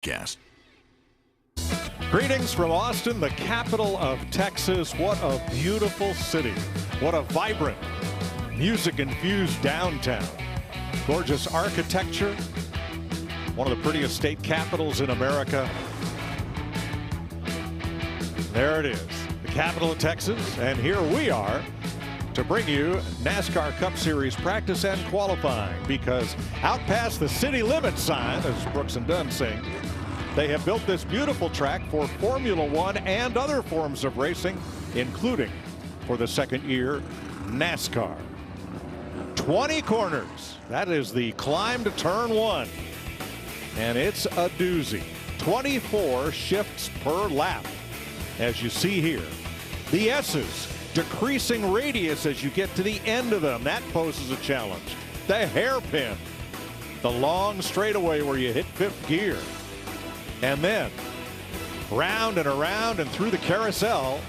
Cast. Greetings from Austin, the capital of Texas. What a beautiful city. What a vibrant, music-infused downtown. Gorgeous architecture. One of the prettiest state capitals in America. There it is, the capital of Texas. And here we are to bring you NASCAR Cup Series practice and qualifying, because out past the city limit sign, as Brooks and Dunn sing, they have built this beautiful track for Formula One and other forms of racing, including, for the second year, NASCAR. 20 corners. That is the climb to turn one. And it's a doozy. 24 shifts per lap, as you see here. The S's, decreasing radius as you get to the end of them. That poses a challenge. The hairpin, the long straightaway where you hit fifth gear. And then round and around and through the carousel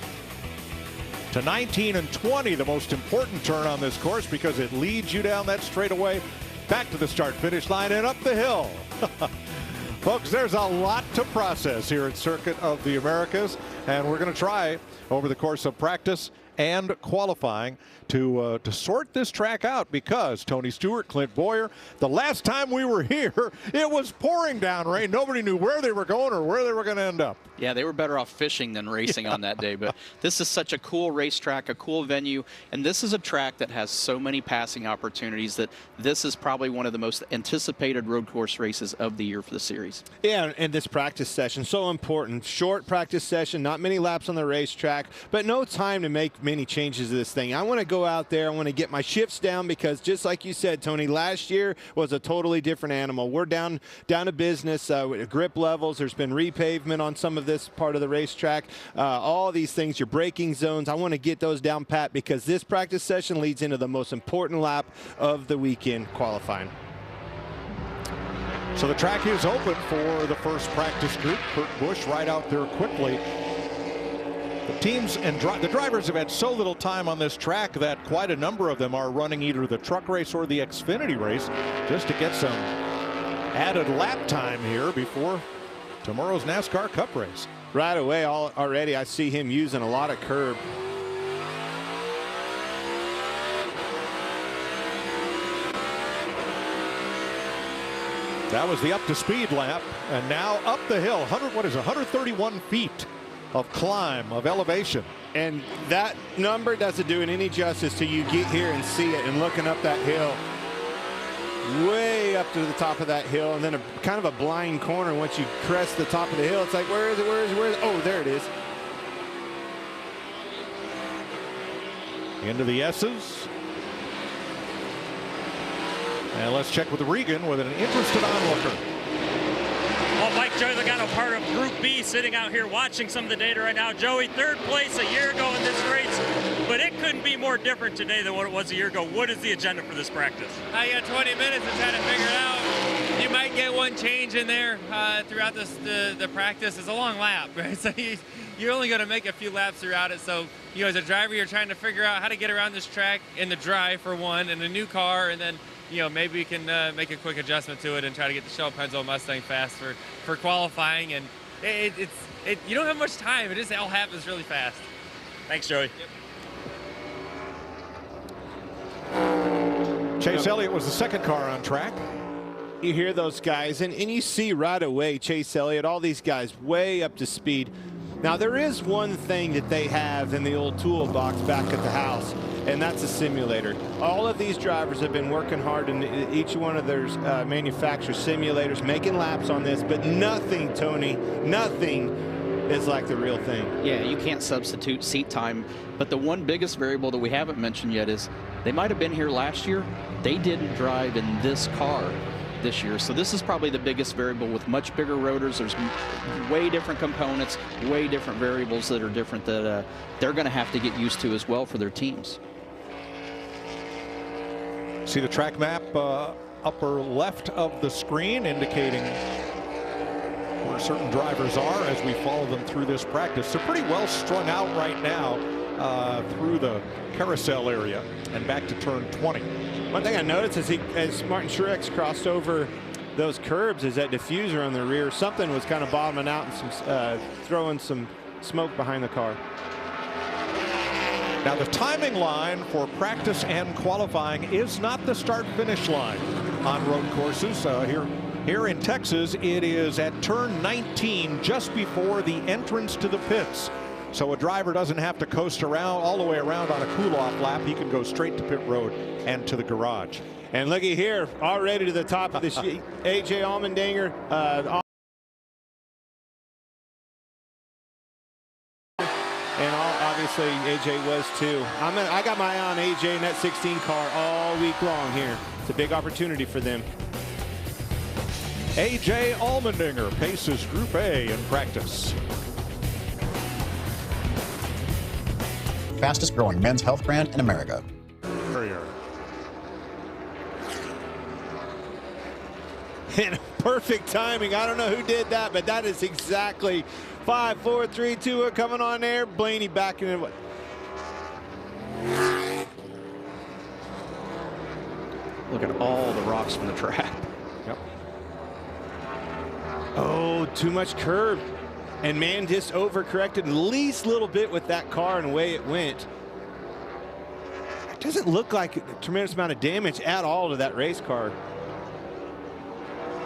to 19 and 20, the most important turn on this course, because it leads you down that straightaway back to the start-finish line and up the hill. Folks, there's a lot to process here at Circuit of the Americas, and we're going to try over the course of practice and qualifying to sort this track out, because Tony Stewart, Clint Boyer, the last time we were here, it was pouring down rain. Nobody knew where they were going or where they were going to end up. Yeah, they were better off fishing than racing on that day. But this is such a cool racetrack, a cool venue, and this is a track that has so many passing opportunities that this is probably one of the most anticipated road course races of the year for the series. Yeah, and this practice session, so important. Short practice session, not many laps on the racetrack, but no time to make many changes to this thing. I want to go out there, I want to get my shifts down, because just like you said, Tony, last year was a totally different animal. We're down to business with grip levels. There's been repavement on some of this part of the racetrack. All these things, your braking zones, I want to get those down pat, because this practice session leads into the most important lap of the weekend, qualifying. So the track is open for the first practice group. Kurt Busch right out there quickly. The teams and the drivers have had so little time on this track that quite a number of them are running either the truck race or the Xfinity race just to get some added lap time here before tomorrow's NASCAR Cup race. Right away, already I see him using a lot of curb. That was the up to speed lap, and now up the hill. 131 feet of climb, of elevation. And that number doesn't do it any justice till you get here and see it, and looking up that hill, way up to the top of that hill, and then a kind of a blind corner. Once you crest the top of the hill, it's like, where is it, where is it, where is it? Oh, there it is. Into the S's. And let's check with Regan with an interested onlooker. Well, Mike Joey Logano, part of Group B, sitting out here watching some of the data right now. Joey, third place a year ago in this race, but it couldn't be more different today than what it was a year ago. What is the agenda for this practice? You got 20 minutes to try to figure it out. You might get one change in there throughout the practice. It's a long lap, right? So you're only going to make a few laps throughout it. So, you know, as a driver, you're trying to figure out how to get around this track in the dry, for one, and a new car, and then, you know, maybe we can make a quick adjustment to it and try to get the Shell Pennzoil Mustang fast for qualifying. And you don't have much time. It just all happens really fast. Thanks, Joey. Yep. Chase Elliott was the second car on track. You hear those guys, and you see right away Chase Elliott, all these guys way up to speed. Now, there is one thing that they have in the old toolbox back at the house, and that's a simulator. All of these drivers have been working hard in each one of their manufacturer simulators, making laps on this, but nothing, Tony, nothing is like the real thing. Yeah, you can't substitute seat time, but the one biggest variable that we haven't mentioned yet is they might have been here last year. They didn't drive in this car this year, so this is probably the biggest variable. With much bigger rotors, there's way different components, way different variables that are different that they're going to have to get used to as well for their teams. See the track map upper left of the screen indicating where certain drivers are as we follow them through this practice. They're pretty well strung out right now through the carousel area and back to turn 20. One thing I noticed is as Martin Truex crossed over those curbs is that diffuser on the rear. Something was kind of bottoming out and some throwing some smoke behind the car. Now the timing line for practice and qualifying is not the start-finish line on road courses. Here in Texas, it is at turn 19, just before the entrance to the pits. So a driver doesn't have to coast around all the way around on a cool-off lap. He can go straight to pit road and to the garage. And looky here, already to the top of the sheet, A.J. Allmendinger. And obviously AJ was too. I got my eye on AJ in that 16 car all week long here. It's a big opportunity for them. A.J. Allmendinger paces Group A in practice. Fastest growing men's health brand in America. And perfect timing. I don't know who did that, but that is exactly 5, 4, 3, 2 coming on there. Blaney backing it. Look at all the rocks from the track. Yep. Oh, too much curve. And man just overcorrected the least little bit with that car and the way it went. It doesn't look like a tremendous amount of damage at all to that race car.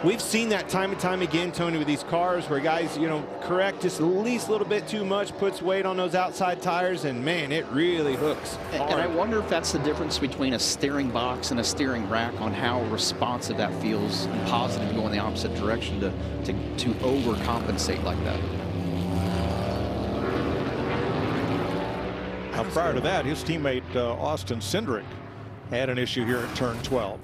We've seen that time and time again, Tony, with these cars where guys, you know, correct just the least little bit too much, puts weight on those outside tires, and man, it really hooks hard. And I wonder if that's the difference between a steering box and a steering rack on how responsive that feels and positive to go in the opposite direction to overcompensate like that. Now, prior to that, his teammate Austin Cindric had an issue here at turn 12.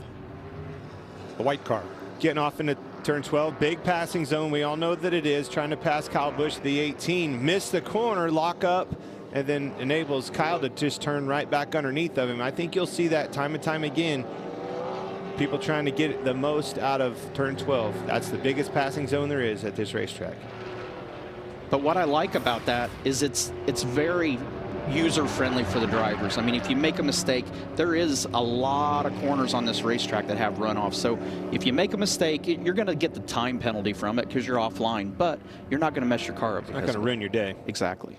The white car. Getting off into turn 12, big passing zone. We all know that it is. Trying to pass Kyle Busch, the 18. Miss the corner, lock up, and then enables Kyle to just turn right back underneath of him. I think you'll see that time and time again. People trying to get the most out of turn 12. That's the biggest passing zone there is at this racetrack. But what I like about that is it's very user-friendly for the drivers. I mean, if you make a mistake, there is a lot of corners on this racetrack that have runoffs. So if you make a mistake, you're going to get the time penalty from it because you're offline, but you're not going to mess your car up. It's not going to ruin your day. Exactly.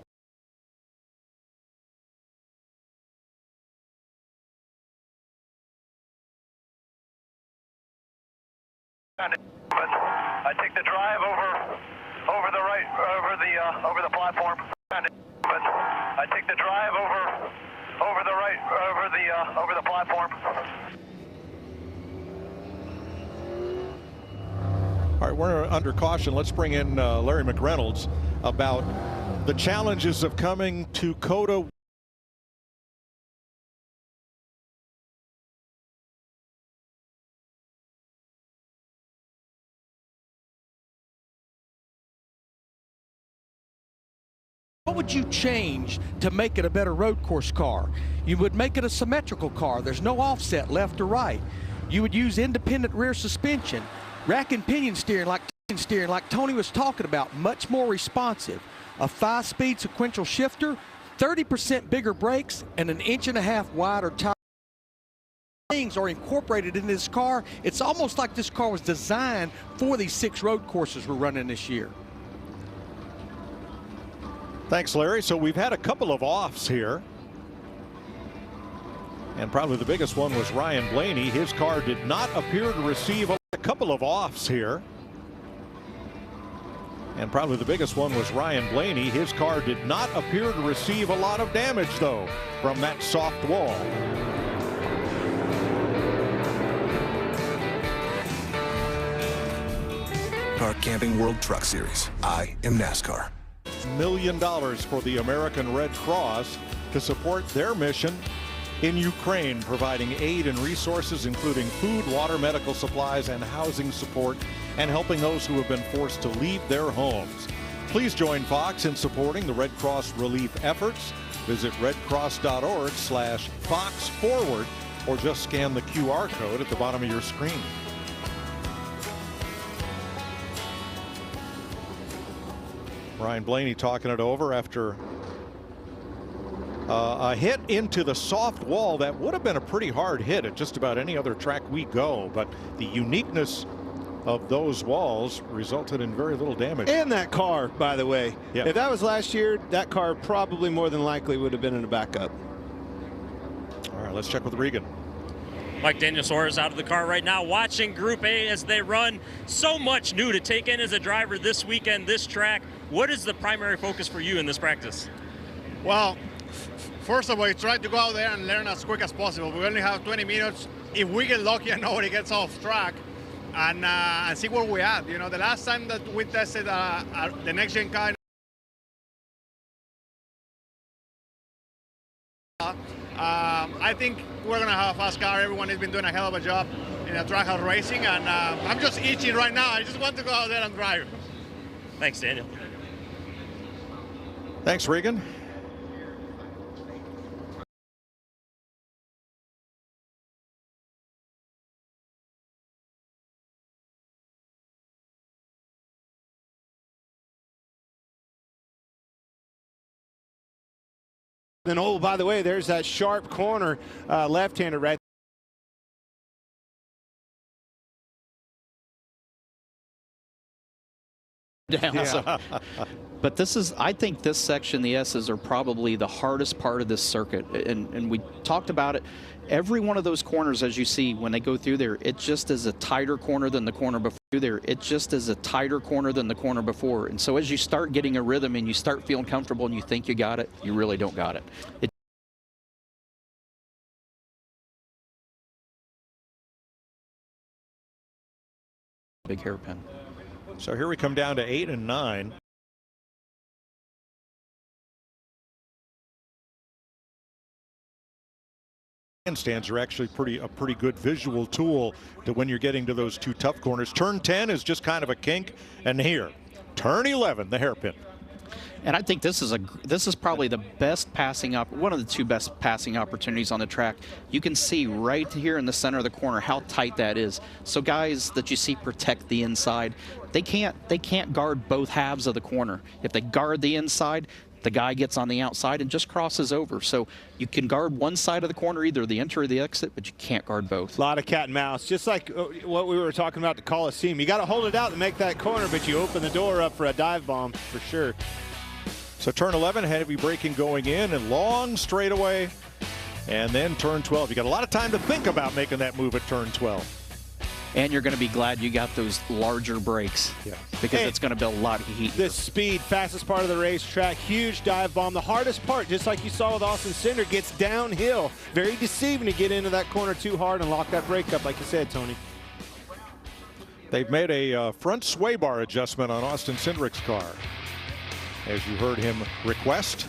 I take the drive over the right, over the platform. I take the drive over the right, over the platform. All right, we're under caution. Let's bring in Larry McReynolds about the challenges of coming to COTA. What would you change to make it a better road course car? You would make it a symmetrical car. There's no offset left or right. You would use independent rear suspension, rack and pinion steering like Tony was talking about, much more responsive. A 5-speed sequential shifter, 30% bigger brakes, and an 1.5 inch wider tire. Things are incorporated in this car. It's almost like this car was designed for these 6 road courses we're running this year. Thanks, Larry. So we've had a couple of offs here. And probably the biggest one was Ryan Blaney. His car did not appear to receive a couple of offs here. And probably the biggest one was Ryan Blaney. His car did not appear to receive a lot of damage, though, from that soft wall. Our Camping World Truck Series. I am NASCAR. $1 million for the American Red Cross to support their mission in Ukraine, providing aid and resources including food, water, medical supplies, and housing support, and helping those who have been forced to leave their homes. Please join Fox in supporting the Red Cross relief efforts. Visit redcross.org/FoxForward or just scan the QR code at the bottom of your screen. Ryan Blaney talking it over after a hit into the soft wall that would have been a pretty hard hit at just about any other track we go, but the uniqueness of those walls resulted in very little damage. And that car, by the way. Yeah. If that was last year, that car probably more than likely would have been in a backup. All right, let's check with Regan. Mike Daniel Suarez out of the car right now, watching Group A as they run. So much new to take in as a driver this weekend, this track. What is the primary focus for you in this practice? Well, first of all, we try to go out there and learn as quick as possible. We only have 20 minutes. If we get lucky and nobody gets off track, and see where we're at. You know, the last time that we tested the next-gen car, I think we're going to have a fast car. Everyone has been doing a hell of a job in a track house racing, and I'm just itching right now. I just want to go out there and drive. Thanks, Daniel. Thanks, Regan. Then, oh, by the way, there's that sharp corner left-hander right. Down. Yeah. So, but this is, I think this section, the S's are probably the hardest part of this circuit. And we talked about it. Every one of those corners, as you see, when they go through there, it just is a tighter corner than the corner before there. It just is a tighter corner than the corner before. And so as you start getting a rhythm and you start feeling comfortable and you think you got it, you really don't got it. Big hairpin. So here we come down to 8 and 9. Handstands are actually a pretty good visual tool to when you're getting to those two tough corners. Turn 10 is just kind of a kink, and here, turn 11, the hairpin. And I think this is probably the best passing one of the two best passing opportunities on the track. You can see right here in the center of the corner how tight that is. So guys that you see protect the inside, they can't guard both halves of the corner. If they guard the inside, the guy gets on the outside and just crosses over. So you can guard one side of the corner, either the enter or the exit, but you can't guard both. A lot of cat and mouse, just like what we were talking about the Coliseum. You got to hold it out to make that corner, but you open the door up for a dive bomb for sure. So turn 11, heavy braking going in and long straightaway, and then turn 12. You got a lot of time to think about making that move at turn 12. And you're going to be glad you got those larger brakes, because it's going to build a lot of heat. The speed, fastest part of the racetrack, huge dive bomb. The hardest part, just like you saw with Austin Cindric, gets downhill. Very deceiving to get into that corner too hard and lock that brake up, like you said, Tony. They've made a front sway bar adjustment on Austin Cindric's car, as you heard him request.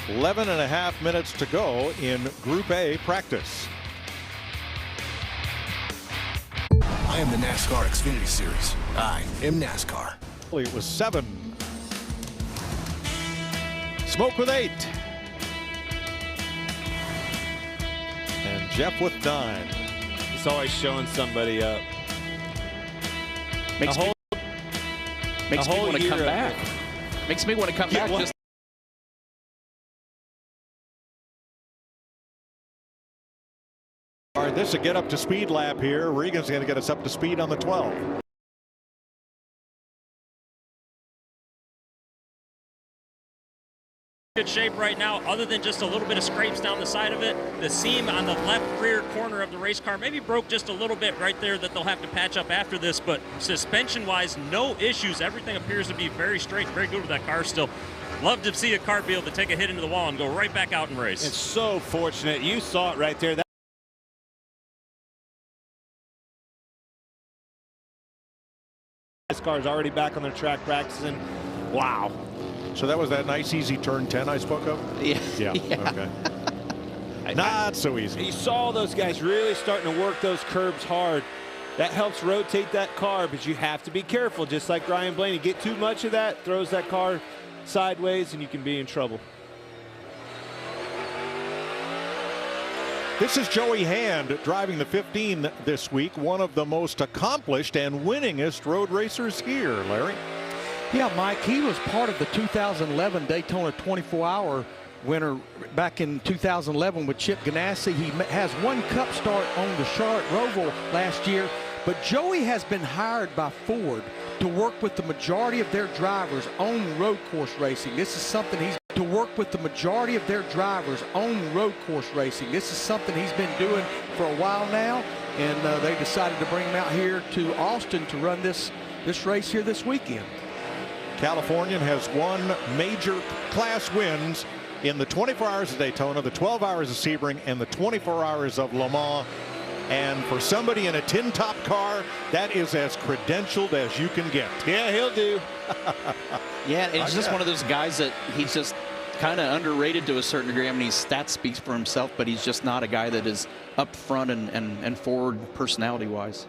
11.5 minutes to go in Group A practice. I am the NASCAR Xfinity Series. I am NASCAR. It was 7. Smoke with 8. And Jeff with 9. He's always showing somebody up. Makes me want to come back. Makes me want to come back. Just all right, this is a get up to speed lap here. Regan's going to get us up to speed on the 12. Good shape right now, other than just a little bit of scrapes down the side of it. The seam on the left rear corner of the race car maybe broke just a little bit right there that they'll have to patch up after this, but suspension-wise, no issues. Everything appears to be very straight, very good with that car still. Love to see a car be able to take a hit into the wall and go right back out and race. It's so fortunate. You saw it right there. This car is already back on the track practicing. Wow. So that was that nice easy turn 10 I spoke of? Yeah. Okay. Not so easy. You saw those guys really starting to work those curbs hard. That helps rotate that car, but you have to be careful, just like Ryan Blaney. Get too much of that, throws that car sideways, and you can be in trouble. This is Joey Hand driving the 15 this week, one of the most accomplished and winningest road racers here, Larry. Yeah, Mike, he was part of the 2011 Daytona 24-hour winner back in 2011 with Chip Ganassi. He has one cup start on the Charlotte Roval last year, But Joey has been hired by Ford to work with the majority of their drivers on road course racing. This is something he's to work with the majority of their drivers on road course racing. This is something he's been doing for a while now, and they decided to bring him out here to Austin to run this race here this weekend. Californian has won major class wins in the 24 Hours of Daytona, the 12 Hours of Sebring, and the 24 Hours of Le Mans. And for somebody in a tin-top car, that is as credentialed as you can get. Yeah, he'll do. Yeah, it's just one of those guys that he's just kind of underrated to a certain degree. I mean, his stats speaks for himself, but he's just not a guy that is up front and forward personality-wise.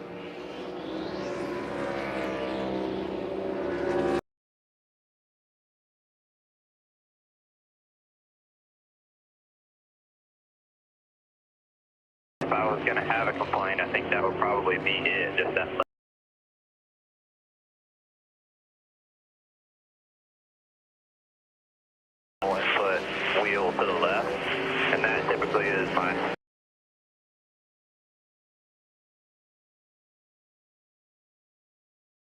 If I was going to have a complaint, I think that would probably be it. Just that one-foot wheel to the left, and that typically is fine.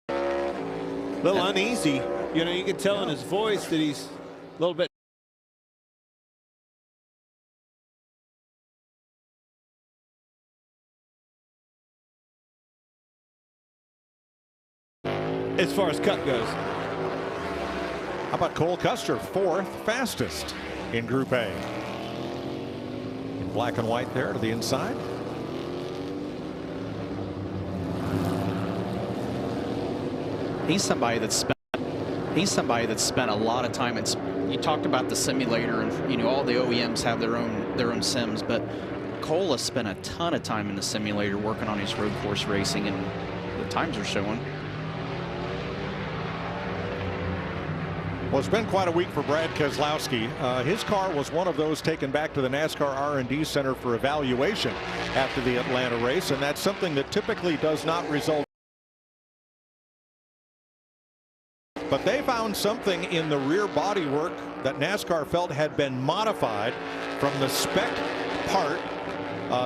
A little uneasy. You know, you can tell in his voice that he's a little bit. As far as cut goes. How about Cole Custer, 4th fastest in Group A? In black and white there to the inside. He's somebody that's spent a lot of time. You talked about the simulator, and you know all the OEMs have their own sims, but Cole has spent a ton of time in the simulator working on his road course racing, and the times are showing. Well, it's been quite a week for Brad Keselowski. His car was one of those taken back to the NASCAR R&D Center for evaluation after the Atlanta race, and that's something that typically does not result. But they found something in the rear body work that NASCAR felt had been modified from the spec part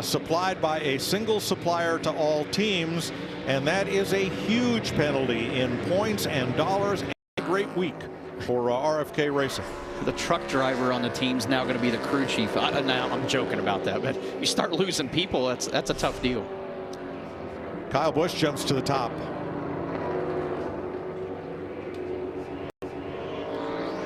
supplied by a single supplier to all teams, and that is a huge penalty in points and dollars, and a great week for RFK Racing. The truck driver on the team's now going to be the crew chief. Now I'm joking about that, but you start losing people, that's a tough deal. Kyle Busch jumps to the top.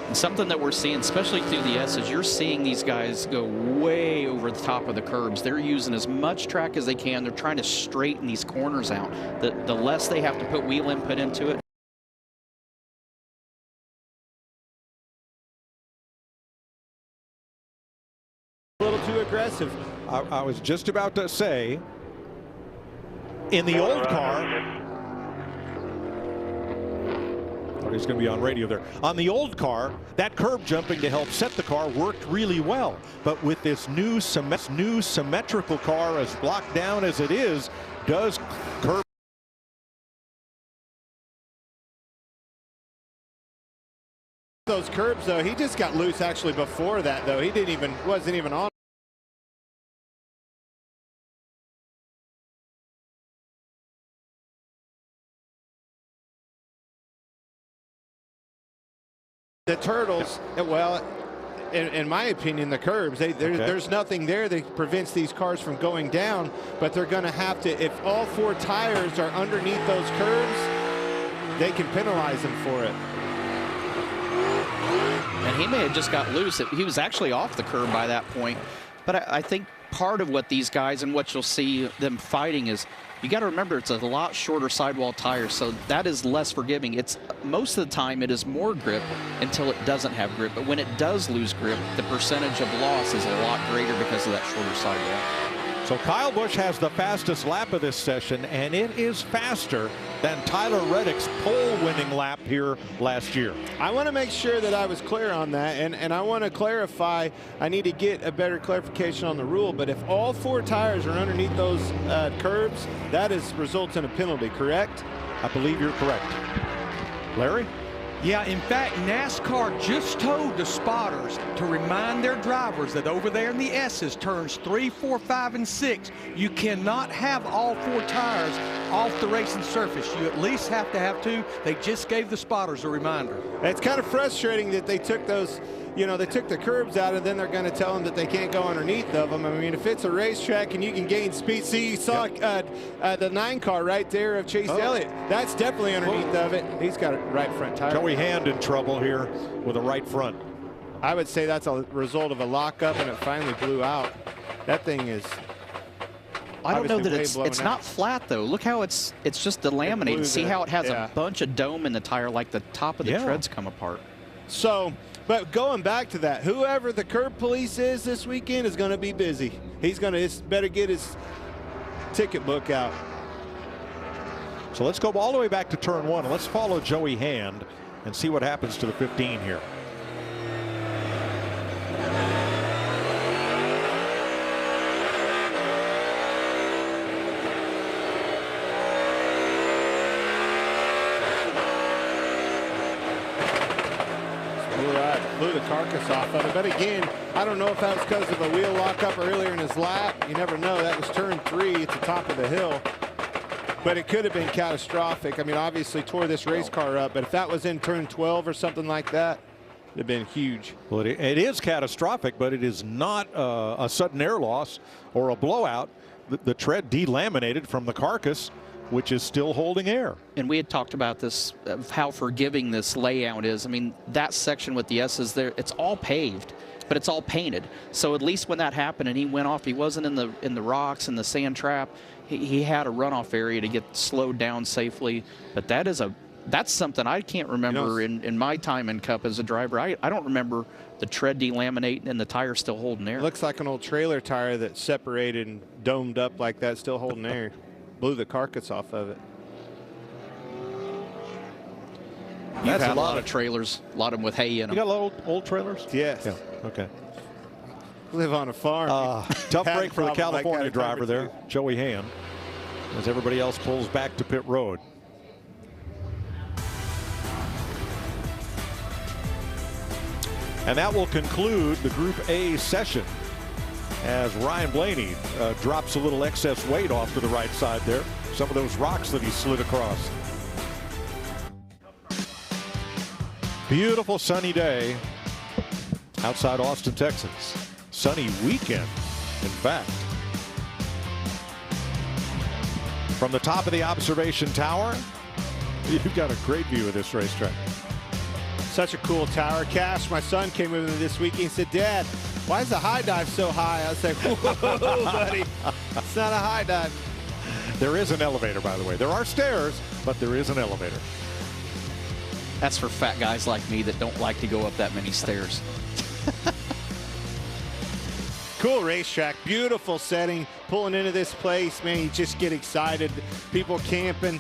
And something that we're seeing, especially through the S's, you're seeing these guys go way over the top of the curbs. They're using as much track as they can. They're trying to straighten these corners out. The less they have to put wheel input into it. A little too aggressive. I was just about to say, in the old car, he's going to be on radio there. On the old car, that curb jumping to help set the car worked really well. But with this new symmetrical car, as blocked down as it is, does curb. Those curbs, though, he just got loose actually before that, though. He wasn't even on. The turtles, well, in my opinion, the curbs, there's nothing there that prevents these cars from going down, but they're going to have to, if all 4 tires are underneath those curbs, they can penalize them for it. And he may have just got loose. He was actually off the curb by that point. But I think part of what these guys and what you'll see them fighting is, you got to remember it's a lot shorter sidewall tires, so that is less forgiving. It's most of the time it is more grip until it doesn't have grip. But when it does lose grip, the percentage of loss is a lot greater because of that shorter sidewall. So Kyle Busch has the fastest lap of this session, and it is faster than Tyler Reddick's pole-winning lap here last year. I want to make sure that I was clear on that, and I want to clarify. I need to get a better clarification on the rule, but if all 4 tires are underneath those curbs, that results in a penalty, correct? I believe you're correct. Larry? Yeah, in fact, NASCAR just told the spotters to remind their drivers that over there in the S's, turns 3, 4, 5, and 6, you cannot have all 4 tires off the racing surface. You at least have to have 2. They just gave the spotters a reminder. It's kind of frustrating that they took those, they took the curbs out, and then they're going to tell them that they can't go underneath of them. I mean, if it's a racetrack and you can gain speed, see, you saw the 9 car right there of Chase Elliott. That's definitely underneath of it. He's got a right front tire. Joey Hand in trouble here with a right front. I would say that's a result of a lockup, and it finally blew out. That thing is. I don't know that it's not flat though. Look how it's just delaminated. See how it has a bunch of dome in the tire, like the top of the treads come apart. So, but going back to that, whoever the curb police is this weekend is going to be busy. He's going to better get his ticket book out. So let's go all the way back to turn 1 and let's follow Joey Hand and see what happens to the 15 here. Blew the carcass off of it. But again, I don't know if that was because of a wheel lockup earlier in his lap. You never know. That was turn 3 at the top of the hill. But it could have been catastrophic. I mean, obviously tore this race car up. But if that was in turn 12 or something like that, it would have been huge. Well, it is catastrophic, but it is not a sudden air loss or a blowout. The tread delaminated from the carcass, which is still holding air. And we had talked about this, of how forgiving this layout is. I mean, that section with the S's there, it's all paved, but it's all painted. So at least when that happened and he went off, he wasn't in the rocks and the sand trap. He had a runoff area to get slowed down safely. But that's something I can't remember in my time in Cup as a driver. I don't remember the tread delaminating and the tire still holding air. It looks like an old trailer tire that separated and domed up like that, still holding air. Blew the carcass off of it. That's a lot of trailers, a lot of them with hay in them. You got a lot of old trailers? Yes. Yeah. Okay. Live on a farm. Tough break for the California driver there, Joey Hand, as everybody else pulls back to pit road. And that will conclude the Group A session, as Ryan Blaney drops a little excess weight off to the right side there. Some of those rocks that he slid across. Beautiful sunny day outside Austin, Texas. Sunny weekend, in fact. From the top of the observation tower, you've got a great view of this racetrack. Such a cool tower. Cash, my son, came with me this weekend and said, "Dad, why is the high dive so high?" I was like, "Whoa, buddy, it's not a high dive." There is an elevator, by the way. There are stairs, but there is an elevator. That's for fat guys like me that don't like to go up that many stairs. Cool racetrack, beautiful setting. Pulling into this place, man, you just get excited. People camping.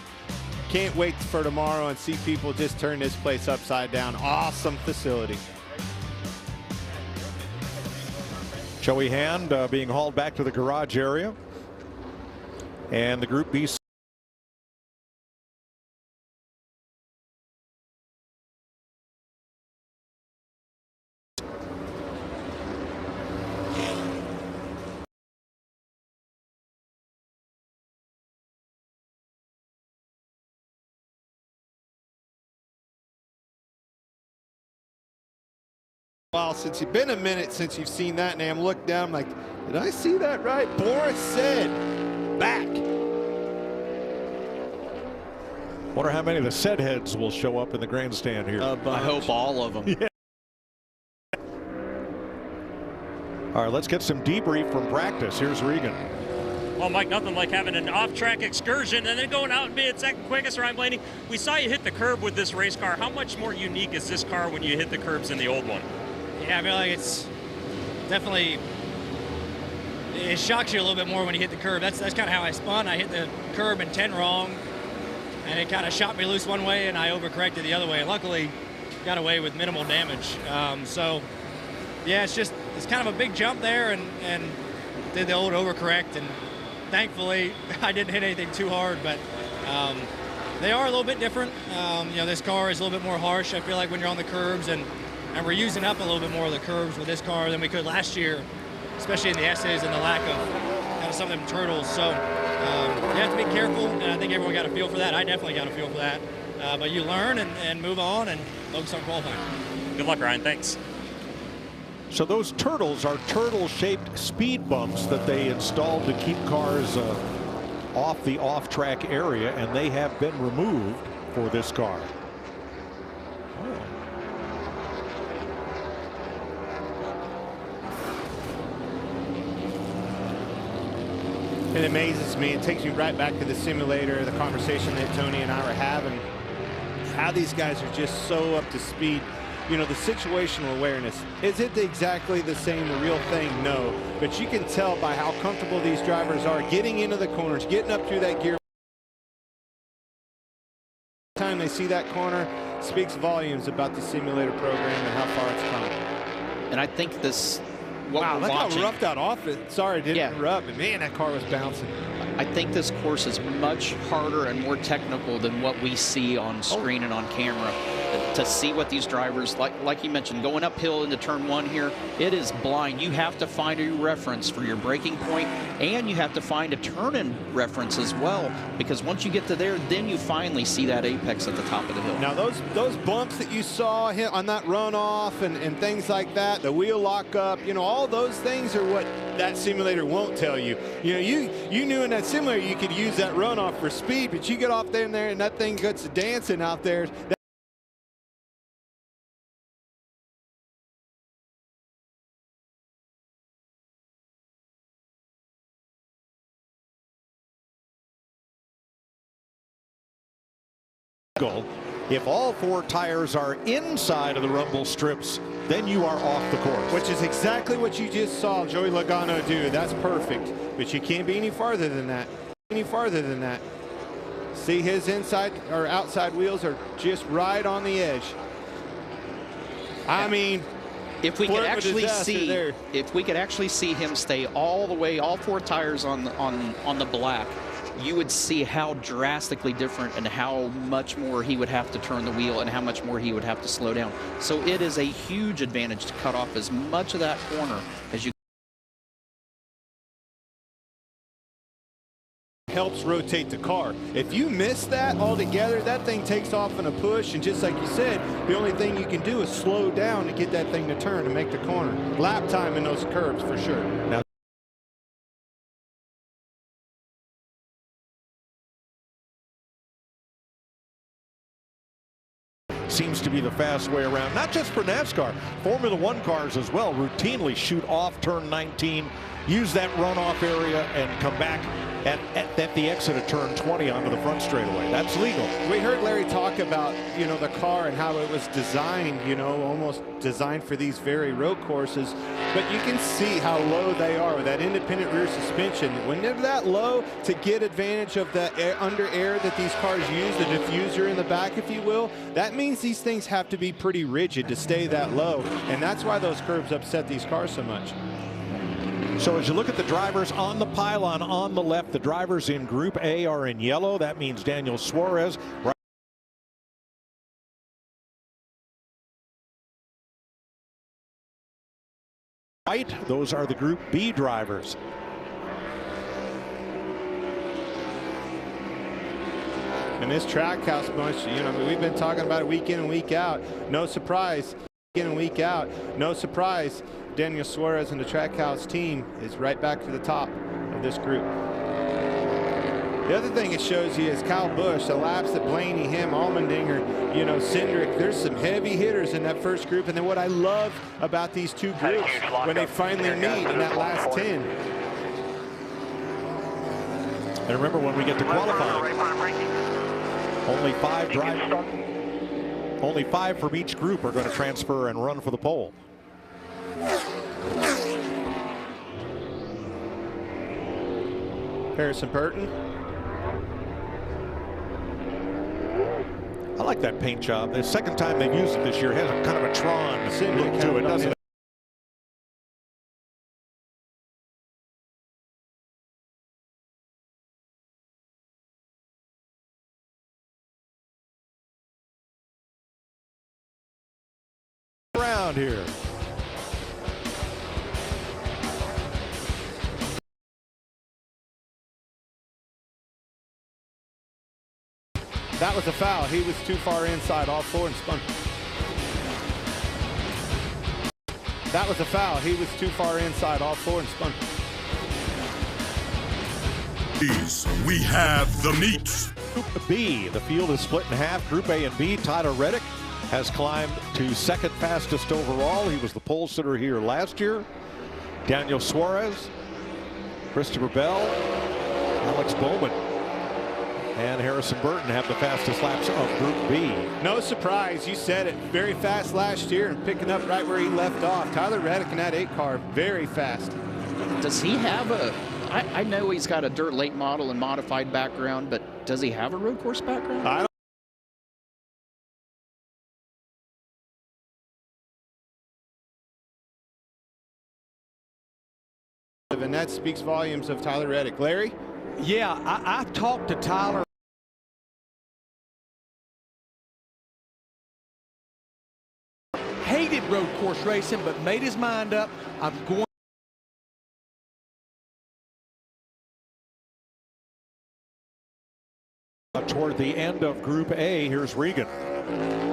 Can't wait for tomorrow and see people just turn this place upside down. Awesome facility. Joey Hand being hauled back to the garage area. And the Group B. Wow, since you've been a minute since you've seen that name, look down, I'm like, did I see that right? Boris said, back. Wonder how many of the set heads will show up in the grandstand here. I hope all of them. Yeah. All right, let's get some debrief from practice. Here's Regan. Well, Mike, nothing like having an off-track excursion and then going out and being second quickest. Ryan Blaney, we saw you hit the curb with this race car. How much more unique is this car when you hit the curbs than the old one? Yeah, I feel like it's definitely, it shocks you a little bit more when you hit the curb. That's kind of how I spun. I hit the curb in 10 wrong, and it kind of shot me loose one way, and I overcorrected the other way. Luckily, got away with minimal damage. So, yeah, it's kind of a big jump there, and did the old overcorrect, and thankfully, I didn't hit anything too hard, but they are a little bit different. This car is a little bit more harsh, I feel like, when you're on the curbs, and we're using up a little bit more of the curves with this car than we could last year, especially in the S's and the lack of some of them turtles. So You have to be careful, and I think everyone got a feel for that. I definitely got a feel for that. But you learn and move on and focus on qualifying. Good luck, Ryan. Thanks. So those turtles are turtle-shaped speed bumps that they installed to keep cars off the off-track area, and they have been removed for this car. It amazes me. It takes me right back to the simulator, the conversation that Tony and I were having, how these guys are just so up to speed. You know, the situational awareness. Is it exactly the same, the real thing? No. But you can tell by how comfortable these drivers are getting into the corners, getting up through that gear. Time they see that corner speaks volumes about the simulator program and how far it's come. And I think this, what wow, we're look watching, how roughed out off it. Sorry, didn't interrupt, but man, that car was bouncing. I think this course is much harder and more technical than what we see on screen and on camera. To see what these drivers, like you mentioned, going uphill into turn one here, it is blind. You have to find a reference for your braking point, and you have to find a turn-in reference as well, because once you get to there, then you finally see that apex at the top of the hill. Now those bumps that you saw on that runoff and things like that, the wheel lock up, you know, all those things are what that simulator won't tell you. You know, you knew in that simulator you could use that runoff for speed, but you get off there and that thing gets dancing out there. If all four tires are inside of the rumble strips, then you are off the course. Which is exactly what you just saw Joey Logano do. That's perfect. But you can't be any farther than that. Any farther than that. See, his inside or outside wheels are just right on the edge. I mean, if we could actually see, if we could actually see him stay all the way, all four tires on the black, you would see how drastically different and how much more he would have to turn the wheel and how much more he would have to slow down. So it is a huge advantage to cut off as much of that corner as you helps rotate the car. If you miss that altogether, that thing takes off in a push, and just like you said, the only thing you can do is slow down to get that thing to turn and make the corner. Lap time in those curves for sure. Now, seems to be the fast way around, not just for NASCAR, Formula One cars as well routinely shoot off turn 19, use that runoff area, and come back at the exit of turn 20 onto the front straightaway. That's legal. We heard Larry talk about, you know, the car and how it was designed, you know, almost designed for these very road courses. But you can see how low they are with that independent rear suspension. When they're that low, to get advantage of the under air that these cars use, the diffuser in the back, if you will, that means these things have to be pretty rigid to stay that low. And that's why those curves upset these cars so much. So as you look at the drivers on the pylon on the left, the drivers in Group A are in yellow. That means Daniel Suarez. White, those are the Group B drivers. And this track house bunch, you know, we've been talking about it week in and week out. No surprise. Week in and week out. No surprise. Daniel Suarez and the Trackhouse team is right back to the top of this group. The other thing it shows you is Kyle Busch, the laps that Blaney, him, Allmendinger, you know, Cindric, there's some heavy hitters in that first group. And then what I love about these two groups, when they finally meet in that last 10. And remember, when we get to qualifying, only five from each group are going to transfer and run for the pole. Harrison Burton. I like that paint job. The second time they've used it this year, it has a kind of a Tron look to it, doesn't it? Around here. That was a foul. He was too far inside all four and spun. That was a foul. He was too far inside all four and spun. We have the meat. Group B, the field is split in half. Group A and B, Tyler Reddick has climbed to second fastest overall. He was the pole sitter here last year. Daniel Suarez, Christopher Bell, Alex Bowman, and Harrison Burton have the fastest laps of Group B. No surprise, you said it. Very fast last year and picking up right where he left off. Tyler Reddick in that 8 car, very fast. Does he have a, I know he's got a dirt late model and modified background, but does he have a road course background? I don't. And that speaks volumes of Tyler Reddick. Larry? Yeah, I talked to Tyler. Hated road course racing, but made his mind up. I'm going. Toward the end of Group A, here's Regan.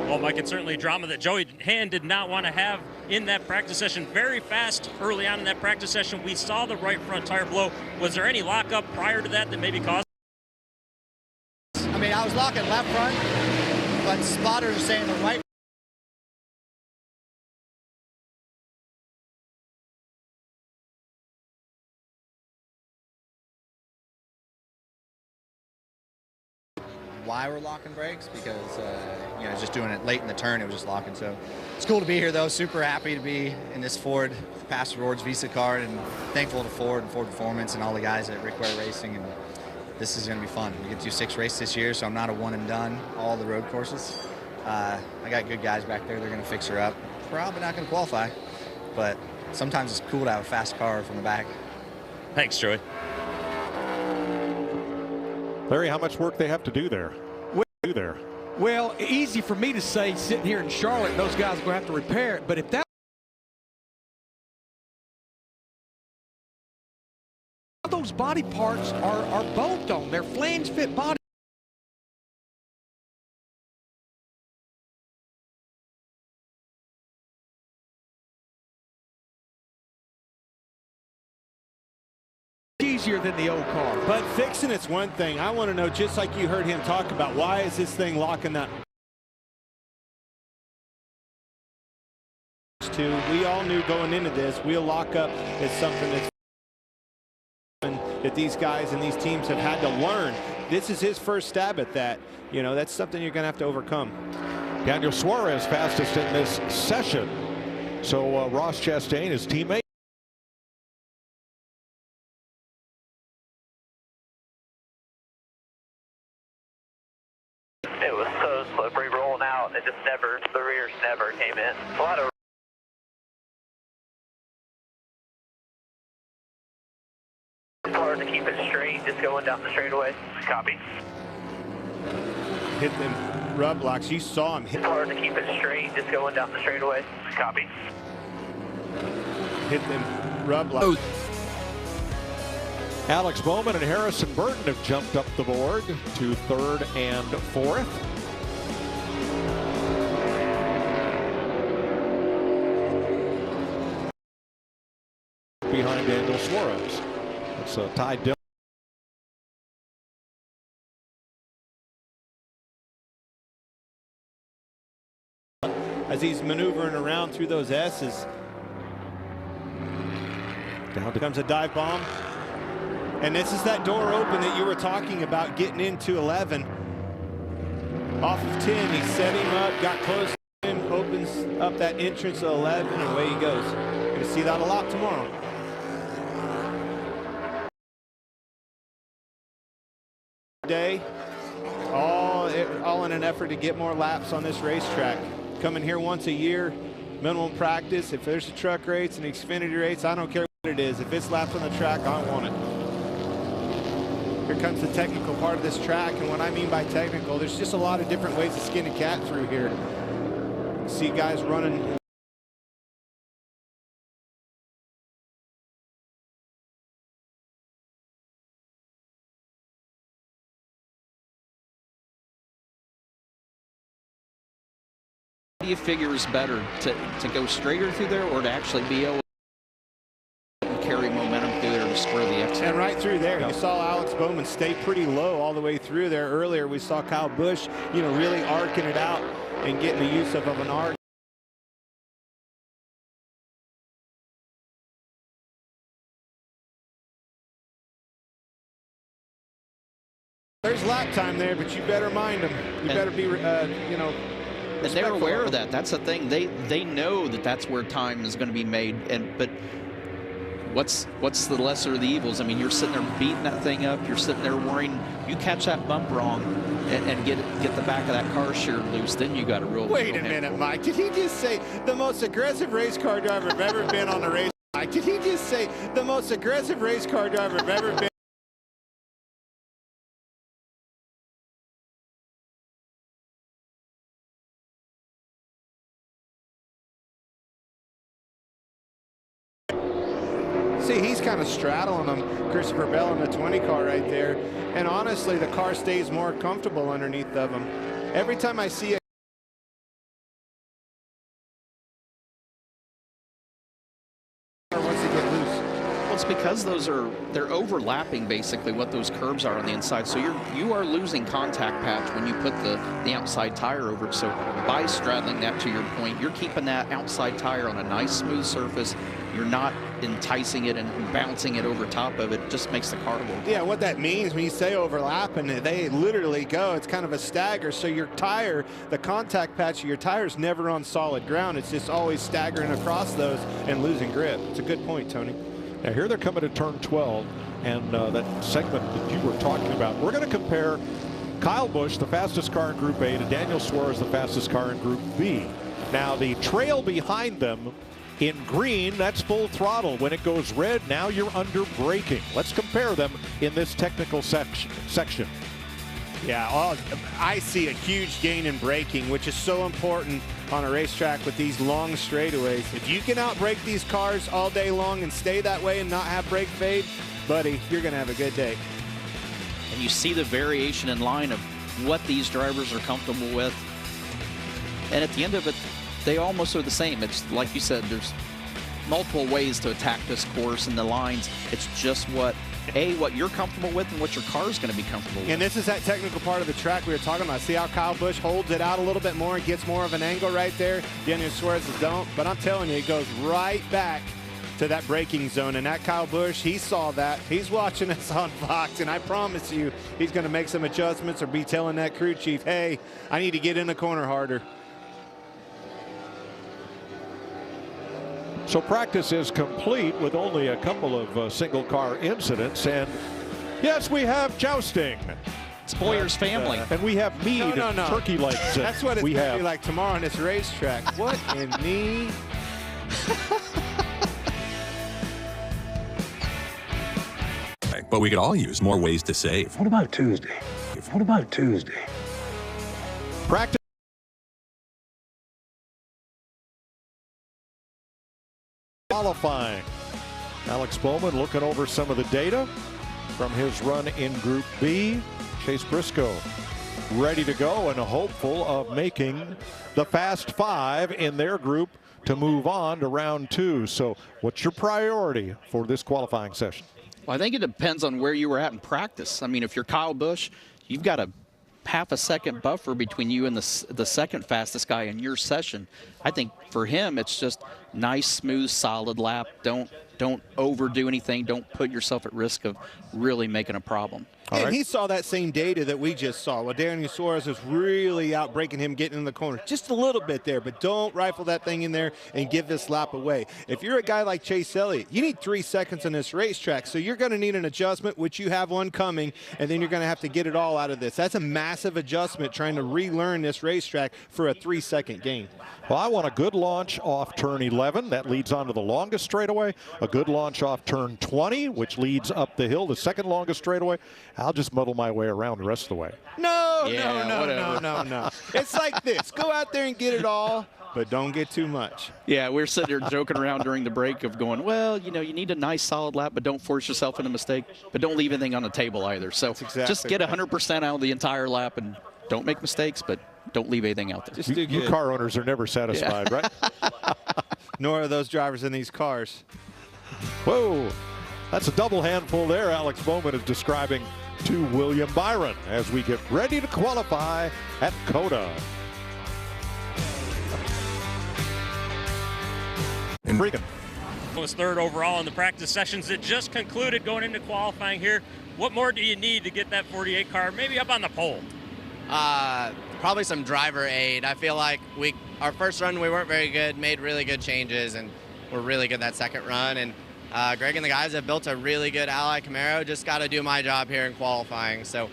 Well, Mike, it's certainly drama that Joey Hand did not want to have in that practice session. Very fast early on in that practice session, we saw the right front tire blow. Was there any lockup prior to that maybe caused? I mean, I was locking left front, but spotters are saying the right. Why we're locking brakes, because you know, just doing it late in the turn, it was just locking. So it's cool to be here though. Super happy to be in this Ford Past Rewards Visa card, and thankful to Ford and Ford Performance and all the guys at Rick Ware Racing. And this is going to be fun. We get to do 6 races this year, so I'm not a one and done all the road courses. I got good guys back there. They're going to fix her up. Probably not going to qualify, but sometimes it's cool to have a fast car from the back. Thanks, Joey. Larry, how much work they have to do there? Well, easy for me to say sitting here in Charlotte, those guys are going to have to repair it. But if that, those body parts are both on, they're flange fit body. Easier than the old car. But fixing it's one thing. I want to know, just like you heard him talk about, why is this thing locking that? We all knew going into this, wheel lockup is something that these guys and these teams have had to learn. This is his first stab at that. You know, that's something you're going to have to overcome. Daniel Suarez fastest in this session. So Ross Chastain, his teammate. It was so slippery rolling out. It just never, the rears never came in. A lot of it's hard to keep it straight, just going down the straightaway. Copy. Hit them rub locks. You saw him hit. It's hard to keep it straight, just going down the straightaway. Copy. Hit them rub locks. Alex Bowman and Harrison Burton have jumped up the board to 3rd and 4th. Behind Daniel Suarez. It's a Ty Dillon. As he's maneuvering around through those S's. Down comes a dive bomb. And this is that door open that you were talking about, getting into 11. Off of 10, he set him up, got close to him, opens up that entrance of 11, and away he goes. You're going to see that a lot tomorrow. Day, all in an effort to get more laps on this racetrack. Coming here once a year, minimum practice. If there's a truck race and Xfinity race, I don't care what it is. If it's laps on the track, I want it. Here comes the technical part of this track, and what I mean by technical, there's just a lot of different ways to skin a cat through here. See guys running you figure is better, to go straighter through there or to actually be able to carry momentum through there to square the exit? And right through there, you saw Alex Bowman stay pretty low all the way through there. Earlier, we saw Kyle Busch, you know, really arcing it out and getting the use of an arc. There's lap time there, but you better mind them. You better be, you know, and they're aware of that. That's the thing. They know that that's where time is going to be made. But what's the lesser of the evils? I mean, you're sitting there beating that thing up. You're sitting there worrying. You catch that bump wrong and get the back of that car sheared loose. Then you got a real. Wait a minute, Mike. Did he just say the most aggressive race car driver I've ever been on a race? Mike, did he just say the most aggressive race car driver I've ever been? See, he's kind of straddling them, Christopher Bell in the 20 car right there. And honestly, the car stays more comfortable underneath of him. Every time I see a it's because they're overlapping basically what those curbs are on the inside. So you are losing contact patch when you put the outside tire over it. So by straddling that, to your point, you're keeping that outside tire on a nice smooth surface. You're not enticing it and bouncing it over top of it. It just makes the car work. Yeah, what that means when you say overlapping, they literally go, it's kind of a stagger. So your tire, the contact patch of your tire is never on solid ground. It's just always staggering across those and losing grip. It's a good point, Tony. Now here they're coming to turn 12, and that segment that you were talking about, we're going to compare Kyle Busch, the fastest car in Group A, to Daniel Suarez, the fastest car in Group B. Now the trail behind them in green, that's full throttle. When it goes red, now you're under braking. Let's compare them in this technical section. Yeah, well, I see a huge gain in braking, which is so important on a racetrack with these long straightaways. If you can outbrake these cars all day long and stay that way and not have brake fade, buddy, you're going to have a good day. And you see the variation in line of what these drivers are comfortable with. And at the end of it, they almost are the same. It's like you said, there's multiple ways to attack this course and the lines. It's just what you're comfortable with and what your car is going to be comfortable with. And this is that technical part of the track we were talking about. See how Kyle Busch holds it out a little bit more and gets more of an angle right there? Daniel Suarez don't. But I'm telling you, it goes right back to that braking zone. And that Kyle Busch, he saw that. He's watching us on Fox, and I promise you he's going to make some adjustments or be telling that crew chief, hey, I need to get in the corner harder. So practice is complete with only a couple of single car incidents, and yes, we have jousting. It's Boyer's family. And we have mead and turkey legs. That's what it's going to be like tomorrow on this racetrack. What in the... But we could all use more ways to save. What about Tuesday? What about Tuesday? Practice. Qualifying. Alex Bowman looking over some of the data from his run in Group B. Chase Briscoe ready to go and hopeful of making the Fast Five in their group to move on to round 2. So what's your priority for this qualifying session? Well, I think it depends on where you were at in practice. I mean, if you're Kyle Busch, you've got a half a second buffer between you and the second fastest guy in your session. I think for him, it's just nice, smooth, solid lap. Don't overdo anything. Don't put yourself at risk of really making a problem. And he saw that same data that we just saw. Well, Daniel Suarez was really outbreaking him, getting in the corner just a little bit there, but don't rifle that thing in there and give this lap away. If you're a guy like Chase Elliott, you need 3 seconds on this racetrack, so you're going to need an adjustment, which you have one coming, and then you're going to have to get it all out of this. That's a massive adjustment trying to relearn this racetrack for a 3-second gain. Well, I want a good launch off turn 11. That leads onto the longest straightaway. A good launch off turn 20, which leads up the hill, the second longest straightaway. I'll just muddle my way around the rest of the way. No. It's like this. Go out there and get it all, but don't get too much. Yeah, we're sitting here joking around during the break of going, well, you know, you need a nice solid lap, but don't force yourself into a mistake, but don't leave anything on the table either. So just get 100% out of the entire lap and don't make mistakes, but don't leave anything out there. Just do You good. car owners are never satisfied, right? Nor are those drivers in these cars. Whoa, that's a double handful there. Alex Bowman is describing to William Byron as we get ready to qualify at COTA. Regan Was third overall in the practice sessions that just concluded going into qualifying here. What more do you need to get that 48 car maybe up on the pole? Probably some driver aid. I feel like our first run we weren't very good, made really good changes, and we're really good that second run. And Greg and the guys have built a really good Ally Camaro. Just got to do my job here in qualifying. So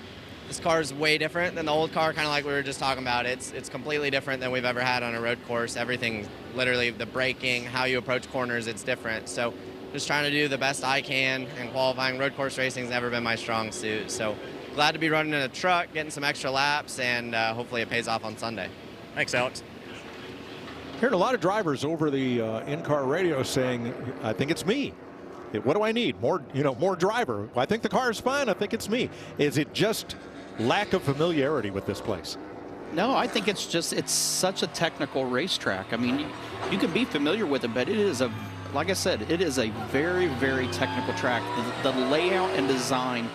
this car is way different than the old car, kind of like we were just talking about. It's completely different than we've ever had on a road course. Everything, literally the braking, how you approach corners, it's different. So just trying to do the best I can, and qualifying. Road course racing has never been my strong suit. So glad to be running in a truck, getting some extra laps, and hopefully it pays off on Sunday. Thanks, Alex. Hearing a lot of drivers over the in-car radio saying, I think it's me. What do I need? More, more driver. I think the car is fine. I think it's me. Is it just lack of familiarity with this place? No, I think it's such a technical racetrack. I mean, you can be familiar with it, but it is like I said, it is a very, very technical track. The layout and design,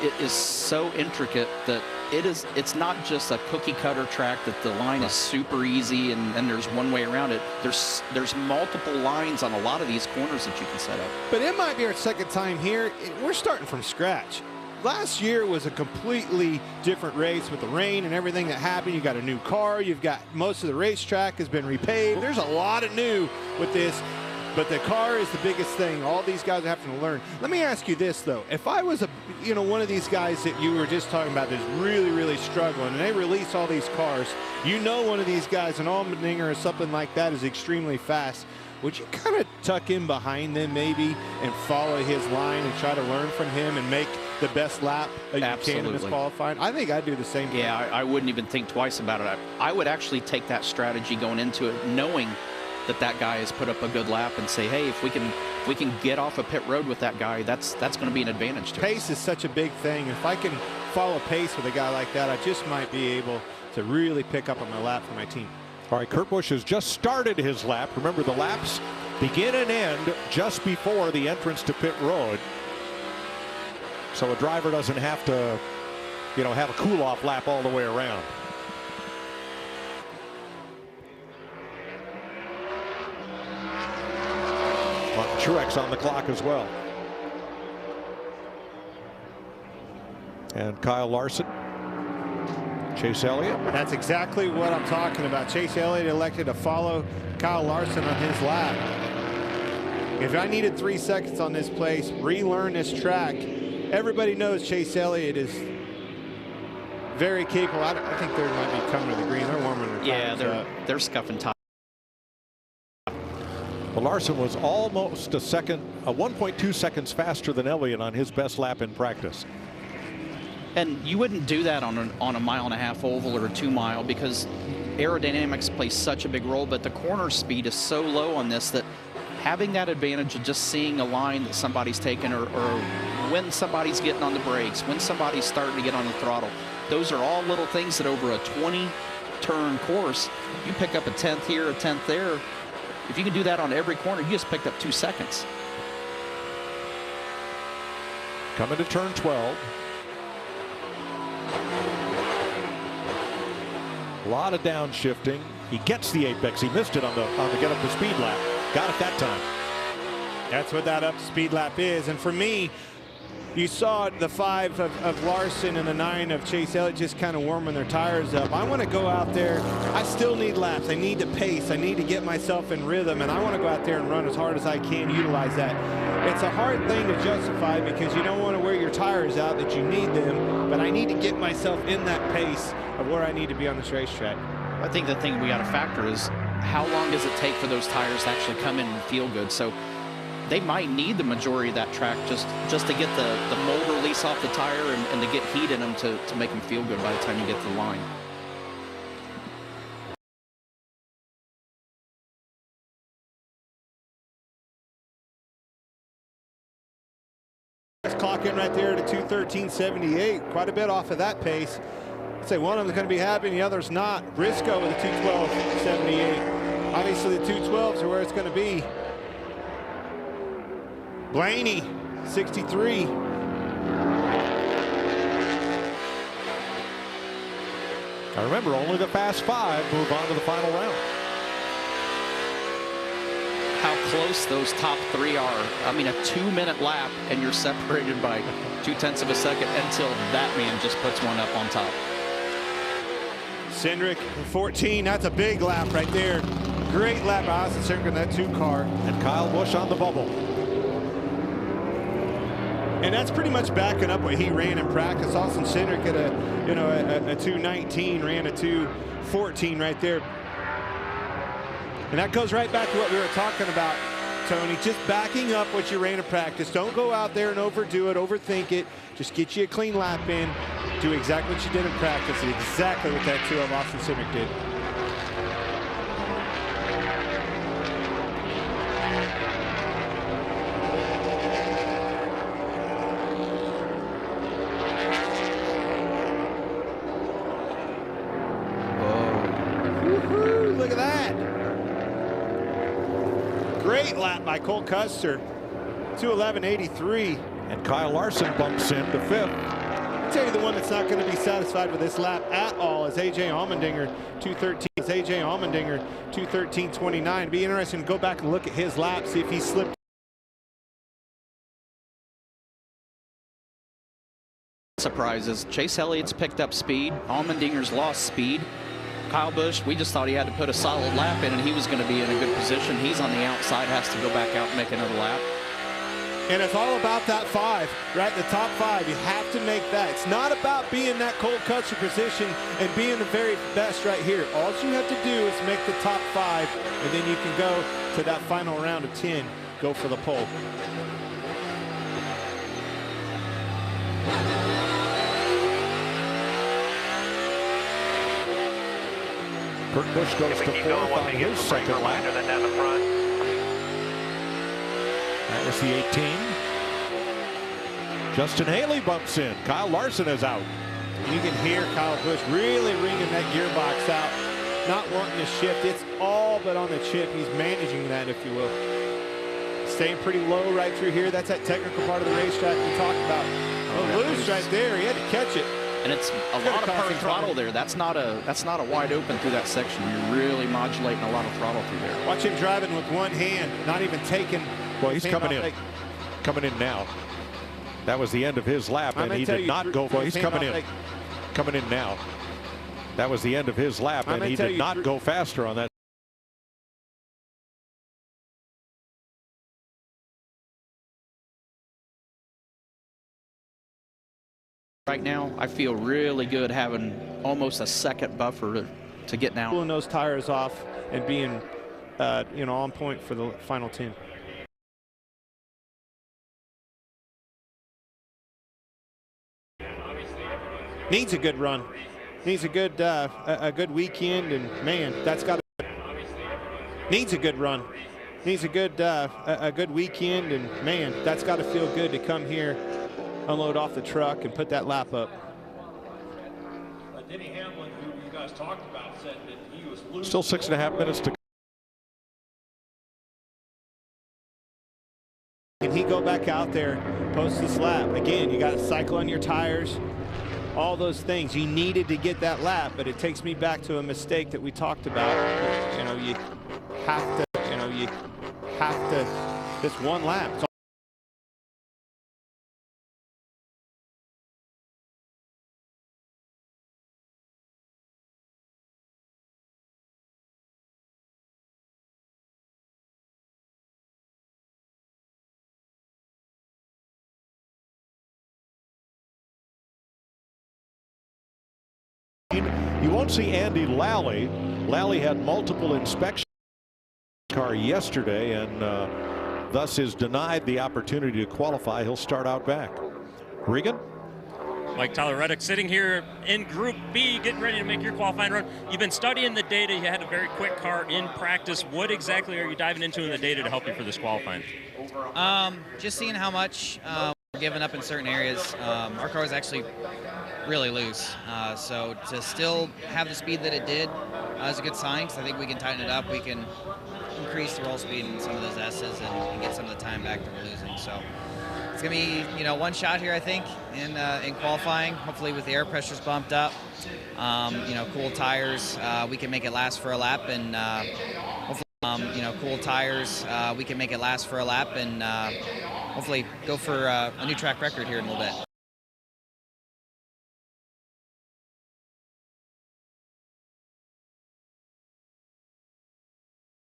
it is so intricate that it's not just a cookie cutter track that the line is super easy and there's one way around it. There's multiple lines on a lot of these corners that you can set up. But it might be our second time here. We're starting from scratch. Last year was a completely different race with the rain and everything that happened. You got a new car. You've got most of the racetrack has been repaved. There's a lot of new with this. But the car is the biggest thing. All these guys are having to learn. Let me ask you this, though. If I was one of these guys that you were just talking about that's really, really struggling, and they release all these cars, one of these guys, an Allmendinger or something like that, is extremely fast, would you kind of tuck in behind them maybe and follow his line and try to learn from him and make the best lap that you can in this qualifying? I think I'd do the same thing. Yeah, I wouldn't even think twice about it. I would actually take that strategy going into it, knowing that guy has put up a good lap, and say, hey, if we can get off a pit road with that guy, that's going to be an advantage to us. Pace is such a big thing. If I can follow pace with a guy like that, I just might be able to really pick up on my lap for my team. All right, Kurt Busch has just started his lap. Remember, the laps begin and end just before the entrance to pit road. So a driver doesn't have to, have a cool-off lap all the way around. Truex on the clock as well. And Kyle Larson, Chase Elliott. That's exactly what I'm talking about. Chase Elliott elected to follow Kyle Larson on his lap. If I needed 3 seconds on this place, relearn this track, everybody knows Chase Elliott is very capable. I think they might be coming to the green. They're warming their tires up. They're scuffing tires. Well, Larson was almost a 1.2 seconds faster than Elliott on his best lap in practice. And you wouldn't do that on a 1.5 mile oval or a 2 mile, because aerodynamics plays such a big role, but the corner speed is so low on this that having that advantage of just seeing a line that somebody's taken, or when somebody's getting on the brakes, when somebody's starting to get on the throttle, those are all little things that over a 20-turn course, you pick up a 10th here, a 10th there. If you can do that on every corner, you just picked up 2 seconds. Coming to turn 12. A lot of downshifting. He gets the apex. He missed it on the get up to speed lap. Got it that time. That's what that up to speed lap is. And for me, you saw the 5 of Larson and the 9 of Chase Elliott just kind of warming their tires up. I want to go out there. I still need laps. I need to pace. I need to get myself in rhythm, and I want to go out there and run as hard as I can, utilize that. It's a hard thing to justify because you don't want to wear your tires out that you need them, but I need to get myself in that pace of where I need to be on this racetrack. I think the thing we got to factor is how long does it take for those tires to actually come in and feel good. So they might need the majority of that track just to get the mold release off the tire and to get heat in them to make them feel good by the time you get to the line. Let's clock in right there to 2:13.78. Quite a bit off of that pace. I'd say one of them is going to be happy and the other's not. Briscoe with a 212.78. Obviously the 212s are where it's going to be. Blaney, 63. Now remember, only the Fast Five move on to the final round. How close those top three are. I mean, a 2-minute lap, and you're separated by 0.2 of a second until that man just puts one up on top. Cindric, 14. That's a big lap right there. Great lap by Austin Cindric in that 2 car. And Kyle Busch on the bubble. And that's pretty much backing up what he ran in practice. Austin Cindric at a 2:19, ran a 2:14 right there. And that goes right back to what we were talking about, Tony. Just backing up what you ran in practice. Don't go out there and overdo it, overthink it. Just get you a clean lap in. Do exactly what you did in practice. Exactly what that 2 of Austin Cindric did. Look at that. Great lap by Cole Custer. 2:11.83. And Kyle Larson bumps into 5th. I'll tell you the one that's not going to be satisfied with this lap at all is A.J. Allmendinger, 2:13. It's A.J. Allmendinger, 2:13.29. Be interesting to go back and look at his lap, see if he slipped. Surprises. Chase Elliott's picked up speed. Allmendinger's lost speed. Kyle Busch, we just thought he had to put a solid lap in and he was going to be in a good position. He's on the outside, has to go back out and make another lap. And it's all about that 5, right? The top 5, you have to make that. It's not about being that Cole Custer position and being the very best right here. All you have to do is make the top 5, and then you can go to that final round of 10, go for the pole. Kurt Busch goes to 4th on his second lap. That was the 18. Justin Haley bumps in. Kyle Larson is out. You can hear Kyle Busch really wringing that gearbox out, not wanting to shift. It's all but on the chip. He's managing that, if you will. Staying pretty low right through here. That's that technical part of the racetrack we talked about. Oh, loose right there. He had to catch it. And it's a lot of per throttle there. That's not a wide open through that section. You're really modulating a lot of throttle through there. Watch him driving with one hand, not even taking. Well, he's coming in. Coming in now. That was the end of his lap, and he did not go. Well, he's coming in. Coming in now. That was the end of his lap, and he did not go faster on that. Right now, I feel really good having almost a second buffer to get down. Pulling those tires off and being, on point for the final 10. Needs a good run. Needs a good weekend, and man, that's got. Needs a good run. Needs a good weekend, and man, that's got to feel good to come here, unload off the truck, and put that lap up. Denny Hamlin, who you guys talked about, said that he was losing. Still 6.5 minutes to. Can he go back out there, post this lap? Again, you got to cycle on your tires, all those things. You needed to get that lap, but it takes me back to a mistake that we talked about. You have to, this one lap. You won't see Andy Lally. Lally had multiple inspections car yesterday and thus is denied the opportunity to qualify. He'll start out back. Regan? Mike Tyler Reddick sitting here in Group B, getting ready to make your qualifying run. You've been studying the data. You had a very quick car in practice. What exactly are you diving into in the data to help you for this qualifying? Just seeing how much we're giving up in certain areas. Our car is actually really loose. So to still have the speed that it did is a good sign, because I think we can tighten it up. We can increase the roll speed in some of those S's and get some of the time back that we're losing. So it's going to be, one shot here, I think, in qualifying. Hopefully with the air pressures bumped up, cool tires, we can make it last for a lap, and hopefully, cool tires, we can make it last for a lap, and hopefully go for a new track record here in a little bit.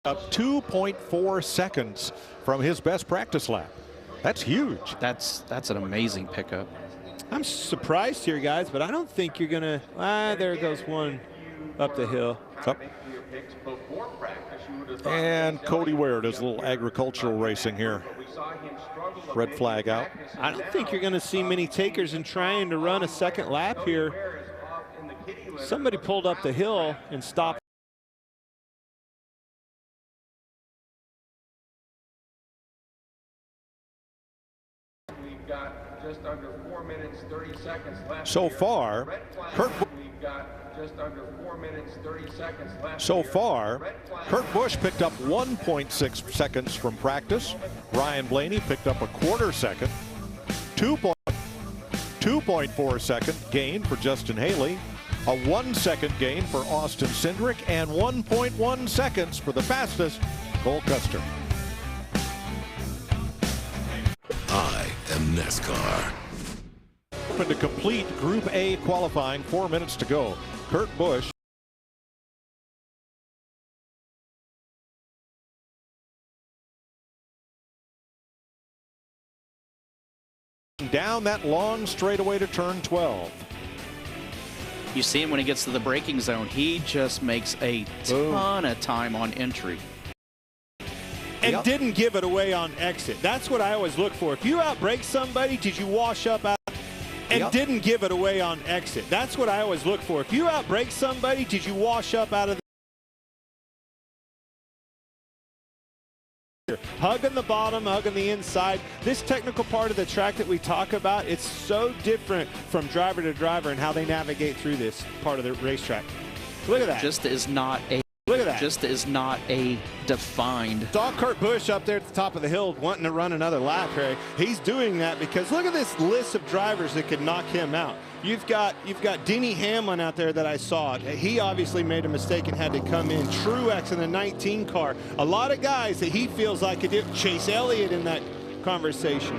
Up 2.4 seconds from his best practice lap. That's huge. That's an amazing pickup. I'm surprised here, guys, but I don't think you're gonna. There goes one up the hill. Up. And Cody Ware does a little agricultural racing here. Red flag out. I don't think you're going to see many takers in trying to run a second lap here. Somebody pulled up the hill and stopped. We've got just under 4 minutes 30 seconds left. So far, Kurt. We've got just under 4 minutes 30 seconds left. So far, Kurt Busch picked up 1.6 seconds from practice. Ryan Blaney picked up a quarter second. 2.4 second gain for Justin Haley. A 1 second gain for Austin Cindric, and 1.1 seconds for the fastest, Cole Custer. I am NASCAR. Open to complete Group A qualifying, 4 minutes to go. Kurt Busch down that long straightaway to turn 12. You see him when he gets to the braking zone. He just makes a ton of time on entry. And didn't give it away on exit. That's what I always look for. If you outbrake somebody, did you wash up out? And didn't give it away on exit. That's what I always look for. If you outbrake somebody, did you wash up out of the hugging the bottom, hugging the inside. This technical part of the track that we talk about, it's so different from driver to driver and how they navigate through this part of the racetrack. Look at that. Just is not a defined. Saw Kurt Busch up there at the top of the hill wanting to run another lap, Harry. He's doing that because look at this list of drivers that could knock him out. You've got Denny Hamlin out there that I saw. He obviously made a mistake and had to come in. Truex in the 19 car. A lot of guys that he feels like could do. Chase Elliott in that conversation.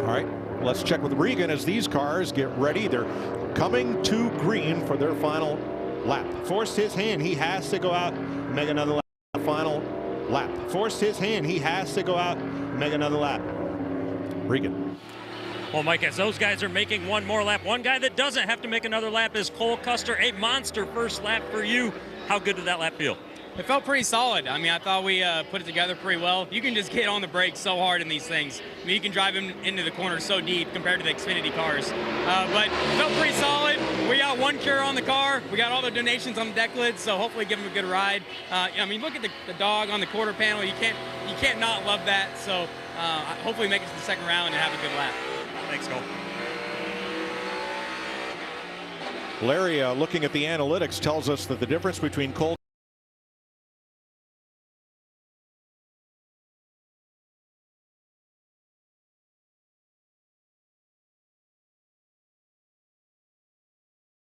All right, let's check with Regan as these cars get ready. They're coming to green for their final lap. Forced his hand. He has to go out and make another lap. Final lap. Forced his hand. He has to go out and make another lap. Regan. Well, Mike, as those guys are making one more lap, one guy that doesn't have to make another lap is Cole Custer. A monster first lap for you. How good did that lap feel? It felt pretty solid. I mean, I thought we put it together pretty well. You can just get on the brakes so hard in these things. I mean, you can drive them into the corner so deep compared to the Xfinity cars. But it felt pretty solid. We got one cure on the car. We got all the donations on the deck lid, so hopefully give them a good ride. I mean, look at the dog on the quarter panel. You can't not love that. So hopefully make it to the second round and have a good lap. Thanks, Cole. Larry, looking at the analytics, tells us that the difference between Cole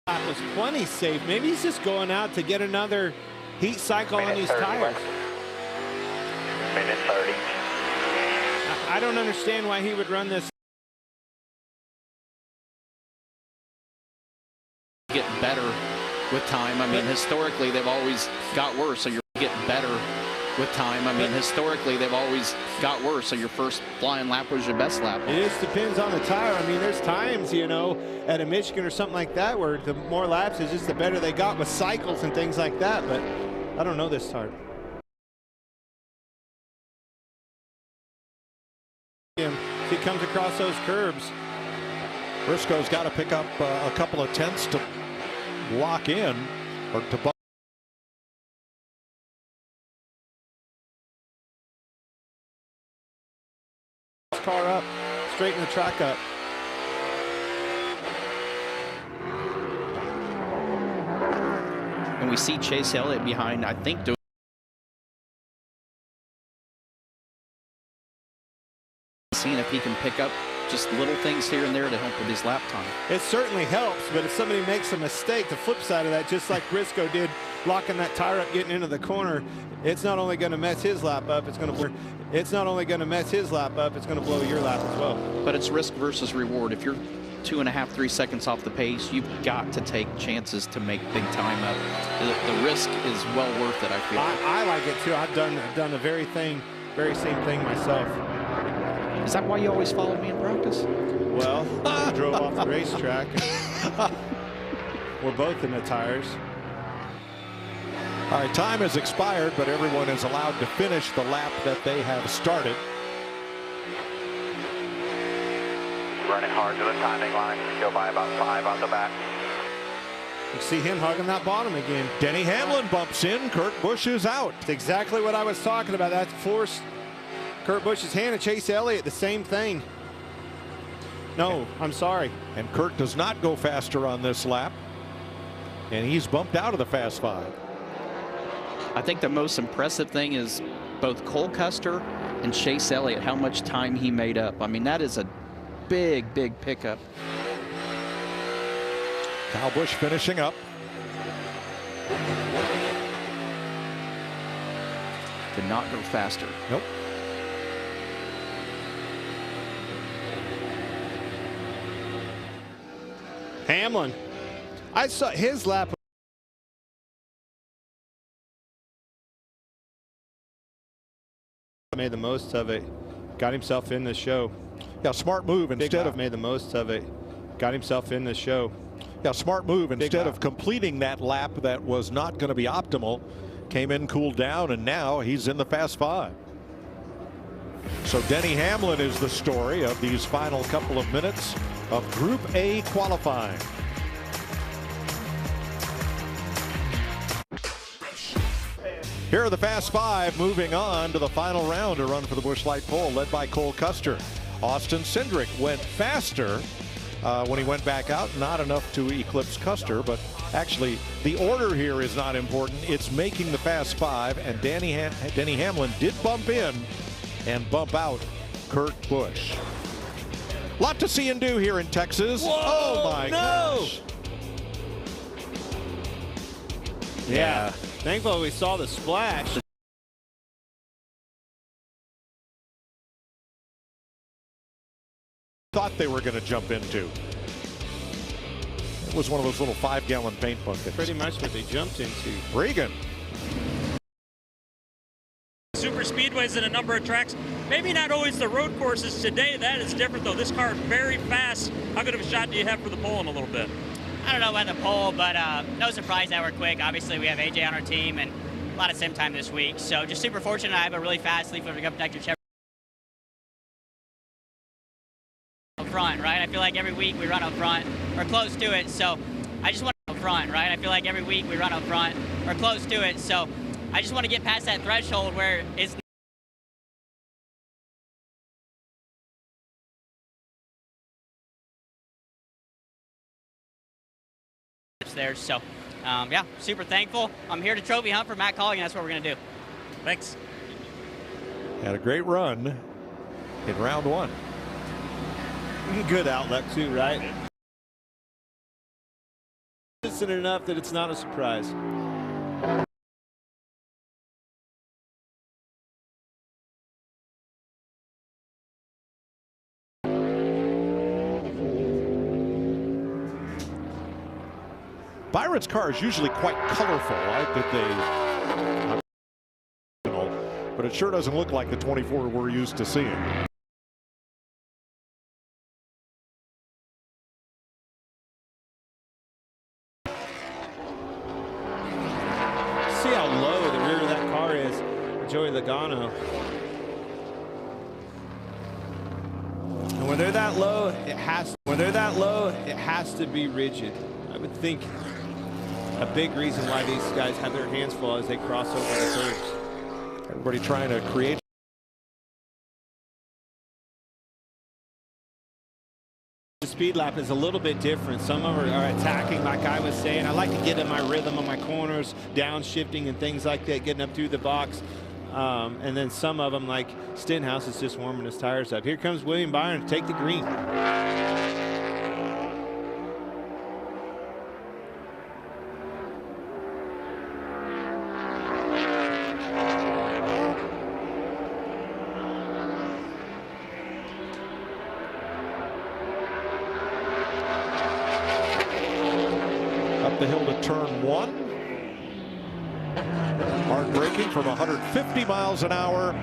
was plenty safe. Maybe he's just going out to get another heat cycle on these tires. Minute 30. I don't understand why he would run this. Get better with time. I mean, historically, they've always got worse, so you're getting better with time. I mean, historically, they've always got worse, so your first flying lap was your best lap. It just depends on the tire. I mean, there's times, at a Michigan or something like that where the more laps is just the better they got with cycles and things like that, but I don't know this tire. If he comes across those curbs. Briscoe's got to pick up a couple of tenths to lock in or to buck. Car up, straighten the track up. We see Chase Elliott behind, I think, seeing if he can pick up just little things here and there to help with his lap time. It certainly helps, but if somebody makes a mistake, the flip side of that, just like Briscoe did, locking that tire up, getting into the corner, it's not only going to mess his lap up, it's going to blow your lap as well. But it's risk versus reward. If you're 2.5, 3 seconds off the pace, you've got to take chances to make big time up. The risk is well worth it, I feel. I like it too. I've done the very same thing myself. Is that why you always followed me in practice? Well, I drove off the racetrack. We're both in the tires. All right, time has expired, but everyone is allowed to finish the lap that they have started. Running hard to the timing line. Go by about 5 on the back. You see him hugging that bottom again. Denny Hamlin bumps in. Kurt Busch is out. It's exactly what I was talking about. That forced Kurt Busch's hand, and Chase Elliott, the same thing. No, I'm sorry. And Kurt does not go faster on this lap. And he's bumped out of the Fast 5. I think the most impressive thing is both Cole Custer and Chase Elliott, how much time he made up. I mean, that is a big, big pickup. Kyle Busch finishing up. Did not go faster. Nope. Hamlin. I saw his lap. Made the most of it. Got himself in the show. Yeah, smart move instead of made the most of it. Got himself in the show. Yeah, smart move instead of completing that lap that was not going to be optimal. Came in, cooled down, and now he's in the Fast 5. So Denny Hamlin is the story of these final couple of minutes of Group A qualifying. Here are the Fast 5 moving on to the final round to run for the Busch Light pole, led by Cole Custer. Austin Cindric went faster when he went back out, not enough to eclipse Custer, but actually the order here is not important. It's making the Fast 5, and Denny Hamlin did bump in and bump out Kurt Busch. Lot to see and do here in Texas. Whoa, oh my gosh. Yeah. Thankfully we saw the splash. Thought they were going to jump into. It was one of those little 5-gallon paint buckets. Pretty much what they jumped into. Regan. Super speedways and a number of tracks. Maybe not always the road courses. Today, that is different, though. This car is very fast. How good of a shot do you have for the pole in a little bit? I don't know about the pole, but no surprise that we're quick. Obviously, we have AJ on our team and a lot of sim time this week. So just super fortunate I have a really fast leaf-over protector Chevrolet up front, right? I feel like every week we run up front or close to it. So I just want to up front, right? I feel like every week we run up front or close to it. So I just want to get past that threshold where it's there. So yeah, super thankful. I'm here to trophy hunt for Matt Colligan. That's what we're going to do. Thanks. Had a great run in round 1. Good outlet too, right? Isn't it enough that it's not a surprise? Byron's car is usually quite colorful. But it sure doesn't look like the 24 we're used to seeing. See how low the rear of that car is, Joey Logano. And when they're that low, it has to be rigid. I would think a big reason why these guys have their hands full as they cross over the curves. Everybody trying to create speed lap is a little bit different. Some of them are attacking, like I was saying. I like to get in my rhythm on my corners, downshifting and things like that, getting up through the box. And then some of them, like Stenhouse, is just warming his tires up. Here comes William Byron to take the green. Up the hill to turn 1. Hard braking from 150 miles an hour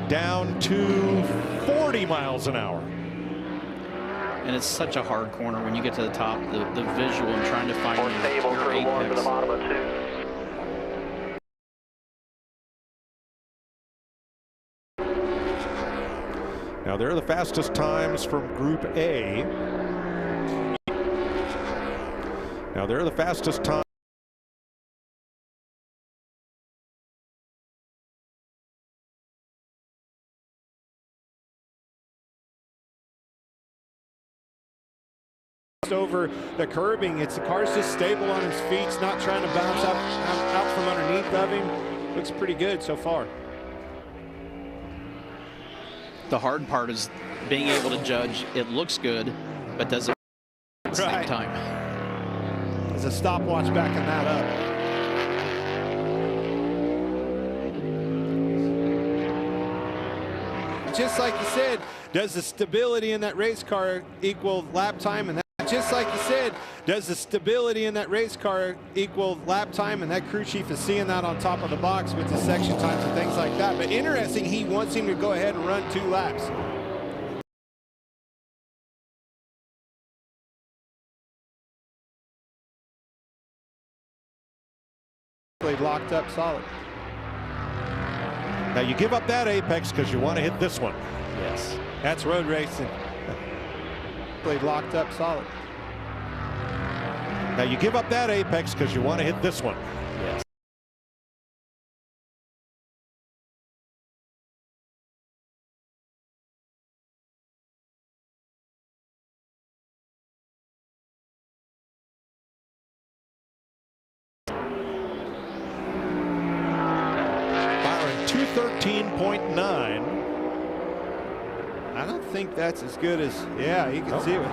down to 40 miles an hour. And it's such a hard corner when you get to the top, the visual and trying to find your apex. Now there are the fastest times from Group A. Now there are the fastest times. Over the curbing, the car's just stable on his feet. It's not trying to bounce out from underneath of him. Looks pretty good so far. The hard part is being able to judge. It looks good, but does it at the same time? There's a stopwatch backing that up. Just like you said, does the stability in that race car equal lap time? And that, just like you said, does the stability in that race car equal lap time? And that crew chief is seeing that on top of the box with the section times and things like that. But interesting, he wants him to go ahead and run 2 laps. Locked up solid. Now you give up that apex because you want to hit this one. Yes. That's road racing. Played locked up solid. Now you give up that apex because you want to hit this one. Yes. Byron 213.9. I don't think that's as good as, yeah, you can see it with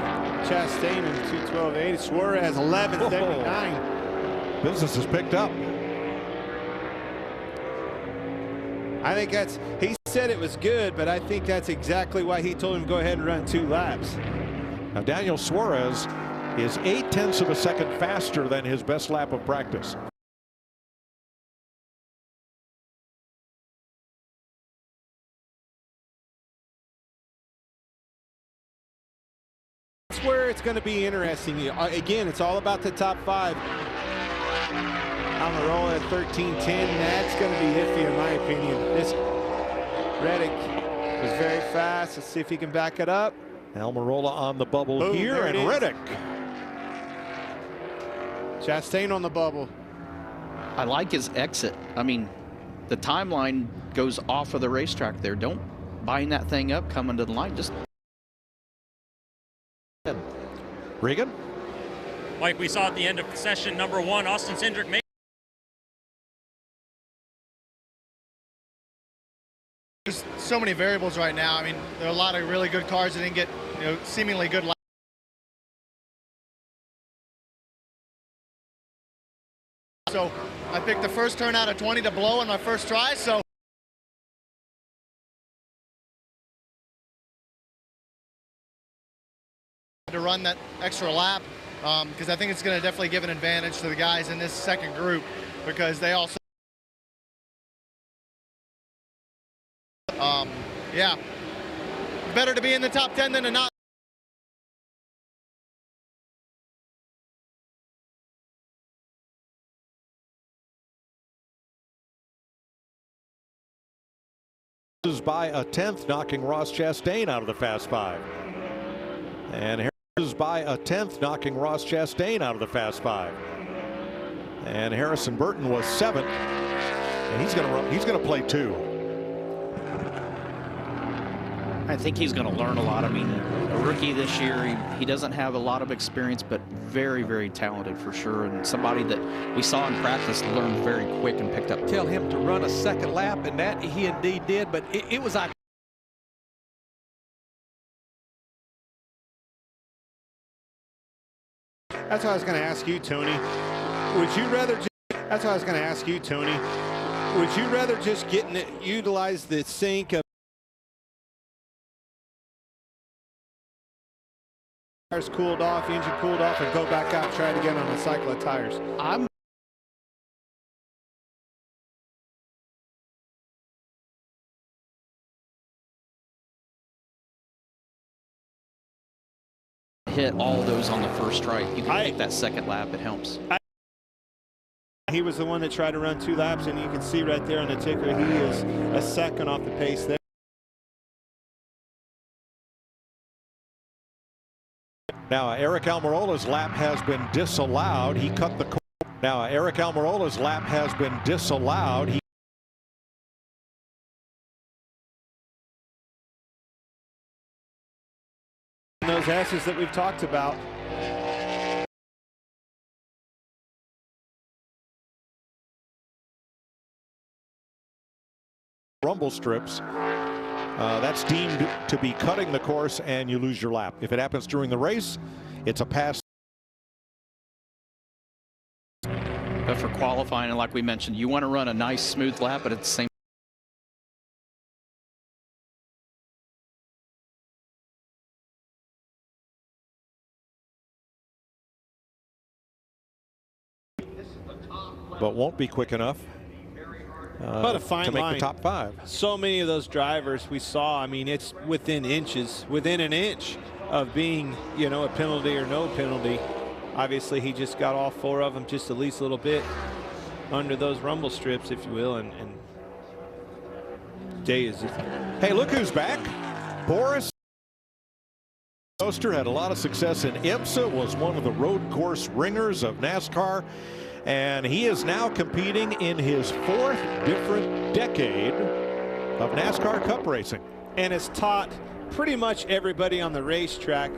Chastain in 212.80. Suarez 11.79. Business has picked up. I think that's, he said it was good, but I think that's exactly why he told him to go ahead and run 2 laps. Now Daniel Suarez is 0.8 of a second faster than his best lap of practice. Where it's going to be interesting. Again, it's all about the top 5. Almirola at 13.10. That's going to be iffy in my opinion. This Reddick was very fast. Let's see if he can back it up. Almirola on the bubble. Boom, here, and Reddick. Chastain on the bubble. I like his exit. I mean, the timeline goes off of the racetrack there. Don't bind that thing up coming to the line. Just Regan? Like we saw at the end of session number 1, Austin Cindric made. There's so many variables right now. I mean, there are a lot of really good cars that didn't get, seemingly good laps. So I picked the first turn out of 20 to blow on my first try, so to run that extra lap because I think it's going to definitely give an advantage to the guys in this second group because they also yeah, better to be in the top 10 than to not. Is by a 10th, knocking Ross Chastain out of the Fast 5. And Harris is by a 10th, knocking Ross Chastain out of the Fast 5. And Harrison Burton was 7th, and he's going to play 2. I think he's going to learn a lot. I mean, a rookie this year, he doesn't have a lot of experience, but very, very talented for sure. And somebody that we saw in practice learned very quick and picked up. Tell him to run a second lap, and that he indeed did, but it was like. That's what I was going to ask you, Tony. Would you rather? That's what I was going to ask you, Tony. Would you rather just utilize the sink of tires cooled off, engine cooled off, and go back out and try it again on a cycle of tires? I'm hit all those on the first strike. You can take that second lap, it helps. He was the one that tried to run 2 laps, and you can see right there on the ticker, he is a second off the pace there. Now, Eric Almirola's lap has been disallowed. He cut the corner. Now, Eric Almirola's lap has been disallowed. Those S's that we've talked about. Rumble strips. That's deemed to be cutting the course, and you lose your lap. If it happens during the race, it's a pass. But for qualifying, and like we mentioned, you want to run a nice smooth lap, but at the same but won't be quick enough. But a fine to make line. the top 5. So many of those drivers we saw, I mean, it's within inches, within an inch of being, you know, a penalty or no penalty. Obviously, he just got all 4 of them just at least a little bit under those rumble strips, if you will, and Day is just... Hey, look who's back. Boris Oster had a lot of success in IMSA, was one of the road course ringers of NASCAR. And he is now competing in his 4th different decade of NASCAR Cup racing. And has taught pretty much everybody on the racetrack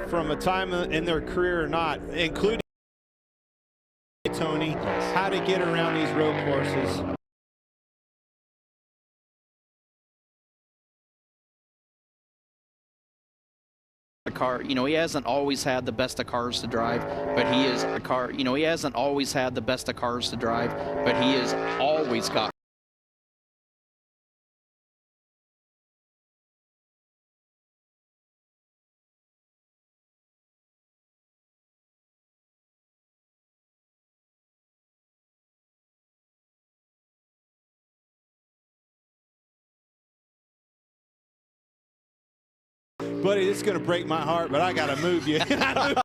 from a time in their career or not, including Tony, how to get around these road courses. car, you know, he hasn't always had the best of cars to drive, but he is a car, you know, he hasn't always had the best of cars to drive, but he has always got Buddy, this is going to break my heart, but I got to move you. I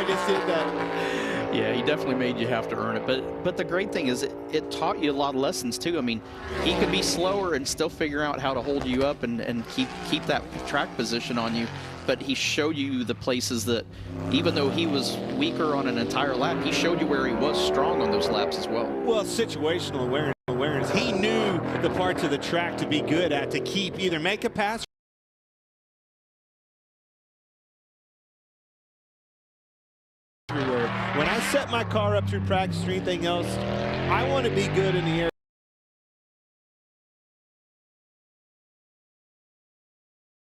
just did that. Yeah, he definitely made you have to earn it. But the great thing is it taught you a lot of lessons, too. I mean, he could be slower and still figure out how to hold you up and keep that track position on you. But he showed you the places that, even though he was weaker on an entire lap, he showed you where he was strong on those laps as well. Well, situational awareness. He knew the parts of the track to be good at, to keep, either make a pass. When I set my car up through practice or anything else, I want to be good in the air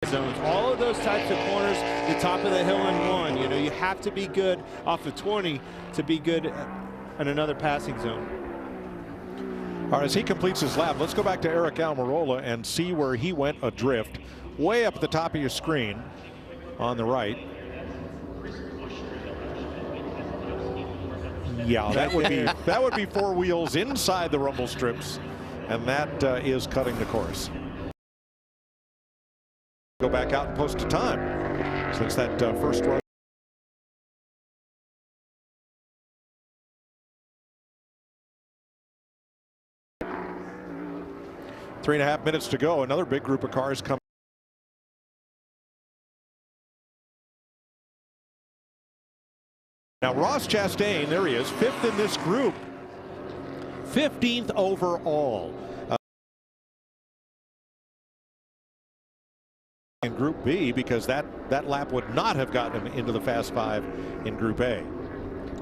zones. All of those types of corners, the top of the hill in one, you know, you have to be good off of 20 to be good in another passing zone. All right, as he completes his lap, let's go back to Eric Almirola and see where he went adrift. Way up at the top of your screen on the right. Yeah, that would be 4 wheels inside the rumble strips, and that is cutting the course. Go back out and post a time since that first run. Three and a half minutes to go. Another big group of cars coming. Now Ross Chastain, there he is, 5th in this group, 15th overall. in Group B, because that lap would not have gotten him into the Fast Five in Group A.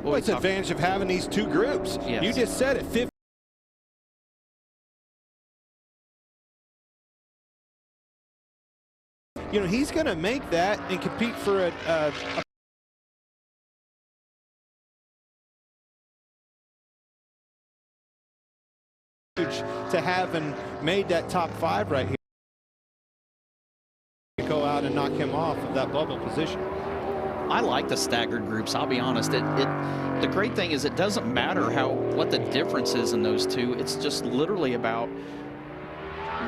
Well, it's the advantage of having these two groups. Yes. You just said it. 50. You know, he's going to make that and compete for a to having made that top 5 right here. Go out and knock him off of that bubble position. I like the staggered groups. I'll be honest. The great thing is it doesn't matter what the difference is in those two. It's just literally about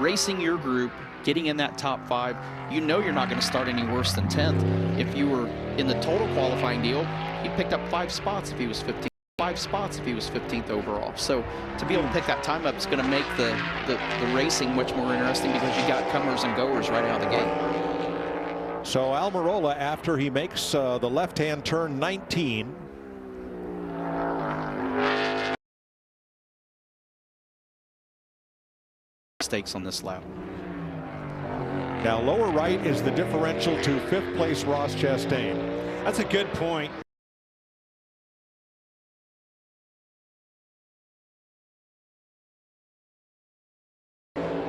racing your group, getting in that top 5. You know you're not going to start any worse than 10th. If you were in the total qualifying deal, he picked up 5 spots if he was 15th. 5 spots if he was 15th overall. So to be able to pick that time up is going to make the racing much more interesting, because you got comers and goers right out of the gate. So Almirola, after he makes the left-hand turn 19, mistakes on this lap. Now lower right is the differential to 5th place Ross Chastain. That's a good point.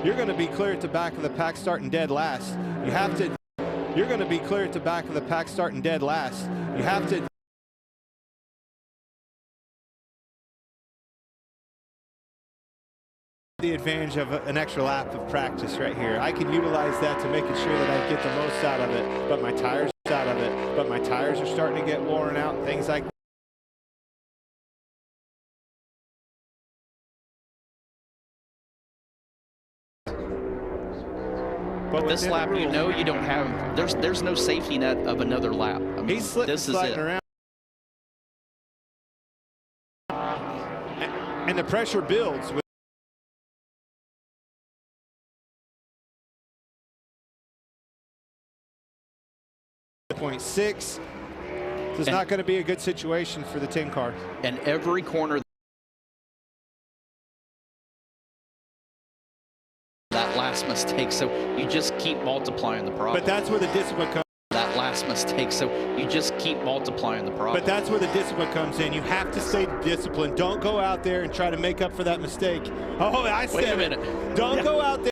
You're going to be clear at the back of the pack starting dead last. You have to. You're going to be clear at the back of the pack starting dead last. You have to. The advantage of an extra lap of practice right here. I can utilize that to making sure that I get the most out of it, but my tires are starting to get worn out and things like that. But this lap, you know, you don't have. There's no safety net of another lap. I mean, he's slipping, this is sliding it. around, and the pressure builds. 0.6. This is not going to be a good situation for the 10 car. And every corner. That last mistake, so you just keep multiplying the problem. But that's where the discipline comes. That last mistake, so you just keep multiplying the problem. But that's where the discipline comes in. You have to stay disciplined. Don't go out there and try to make up for that mistake. Oh, I said Wait a minute. it. Don't go out there.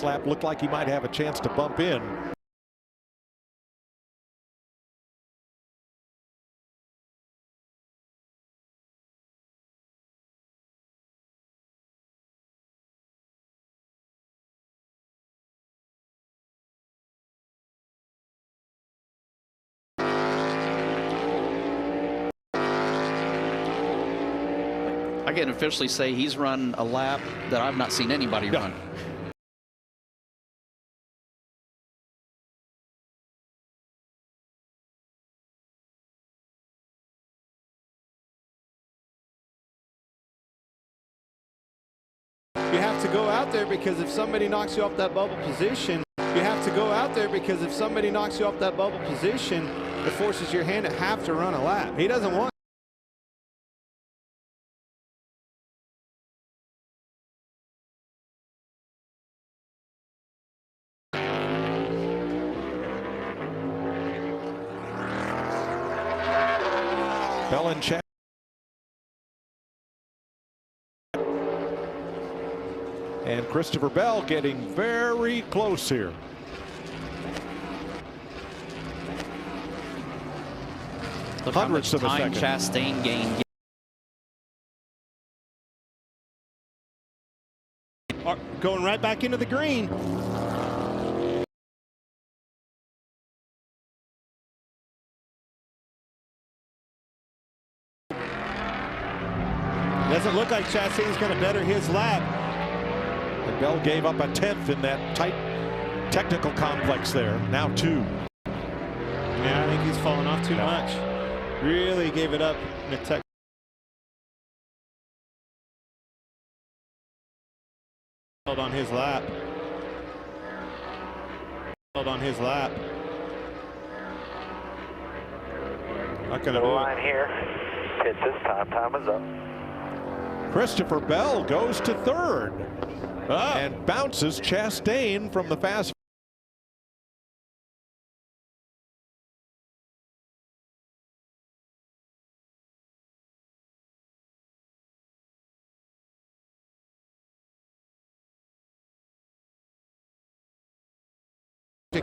Lap looked like he might have a chance to bump in. I can officially say he's run a lap that I've not seen anybody run. You have to go out there because if somebody knocks you off that bubble position, you have to go out there because if somebody knocks you off that bubble position, it forces your hand to have to run a lap. He doesn't want. Bell and check. And Christopher Bell getting very close here. Look how much time Chastain gained. Going right back into the green. Doesn't look like Chastain's going to better his lap. And Bell gave up a 10th in that tight technical complex there. Now 2. Yeah, I think he's fallen off too much. Really gave it up in the tech. Held on his lap. Held on his lap. Not going to the do line it. here. hit this time. Time is up. Christopher Bell goes to third and bounces Chastain from the fast.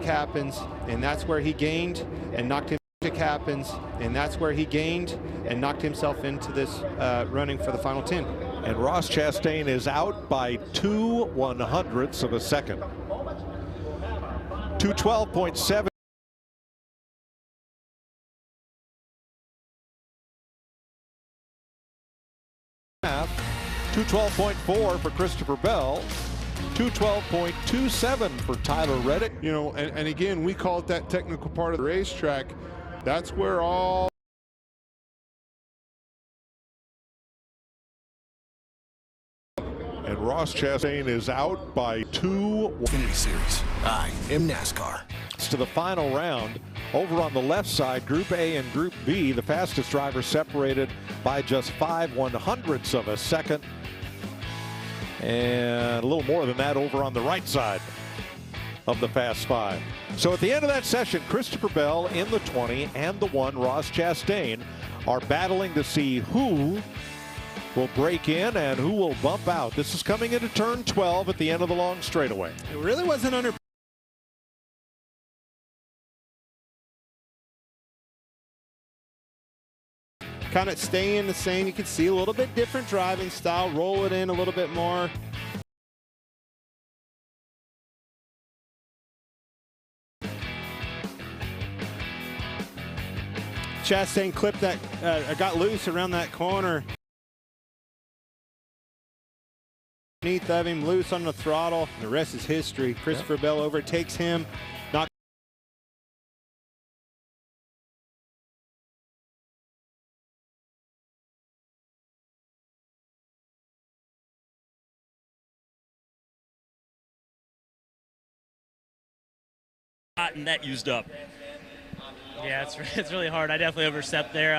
Happens, and that's where he gained and knocked him. Happens, and that's where he gained and knocked himself into this running for the final 10. And Ross Chastain is out by 2/100ths of a second. 2:12.7. 2:12.4 for Christopher Bell. 2:12.27 for Tyler Reddick. You know, and again, we call it that technical part of the racetrack. That's where all and Ross Chastain is out by 2. Xfinity Series. I am NASCAR. To the final round. Over on the left side, Group A and Group B, the fastest drivers separated by just 5/100ths of a second. And a little more than that over on the right side of the Fast Five. So at the end of that session, Christopher Bell in the 20 and the 1, Ross Chastain, are battling to see who will break in and who will bump out. This is coming into turn 12 at the end of the long straightaway. It really wasn't under. Kind of staying the same. You can see a little bit different driving style. Roll it in a little bit more. Chastain clipped that, got loose around that corner. Underneath of him, loose on the throttle. The rest is history. Christopher Bell overtakes him. And that used up. Yeah, it's really hard. I definitely overstepped there.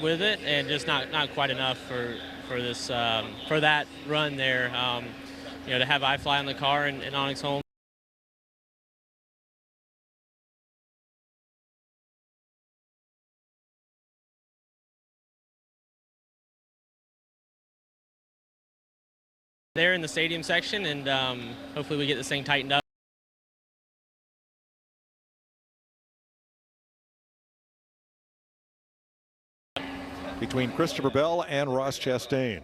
With it, and just not quite enough for this for that run there. You know, to have iFly on the car and Onyx home. There in the stadium section, and hopefully we get this thing tightened up. Between Christopher Bell and Ross Chastain.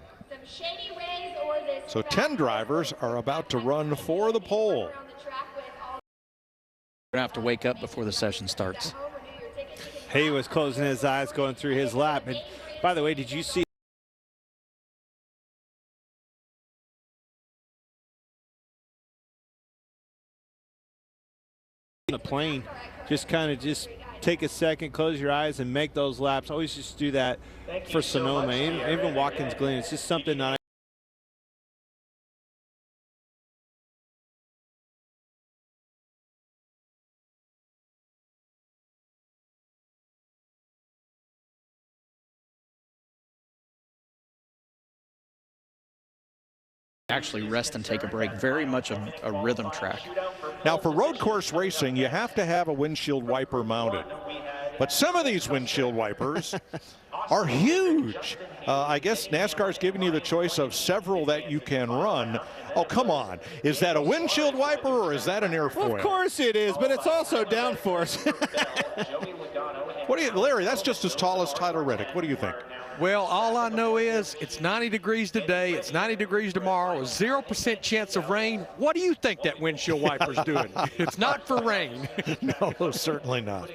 So 10 drivers are about to run for the pole. We're gonna have to wake up before the session starts. He was closing his eyes going through his lap. And by the way, did you see the plane? Just kind of take a second, close your eyes, and make those laps. Always just do that for Sonoma, even Watkins Glen. It's just something that Actually rest and take a break. Very much a rhythm track. Now for road course racing, you have to have a windshield wiper mounted. But some of these windshield wipers are huge. I guess NASCAR's giving you the choice of several that you can run. Oh, come on. Is that a windshield wiper or is that an airfoil? Well, of course it is, but it's also downforce. What do you, Larry, that's just as tall as Tyler Reddick. What do you think? Well, all I know is it's 90 degrees today, it's 90 degrees tomorrow, a 0% chance of rain. What do you think that windshield wiper's doing? It's not for rain. No, certainly not.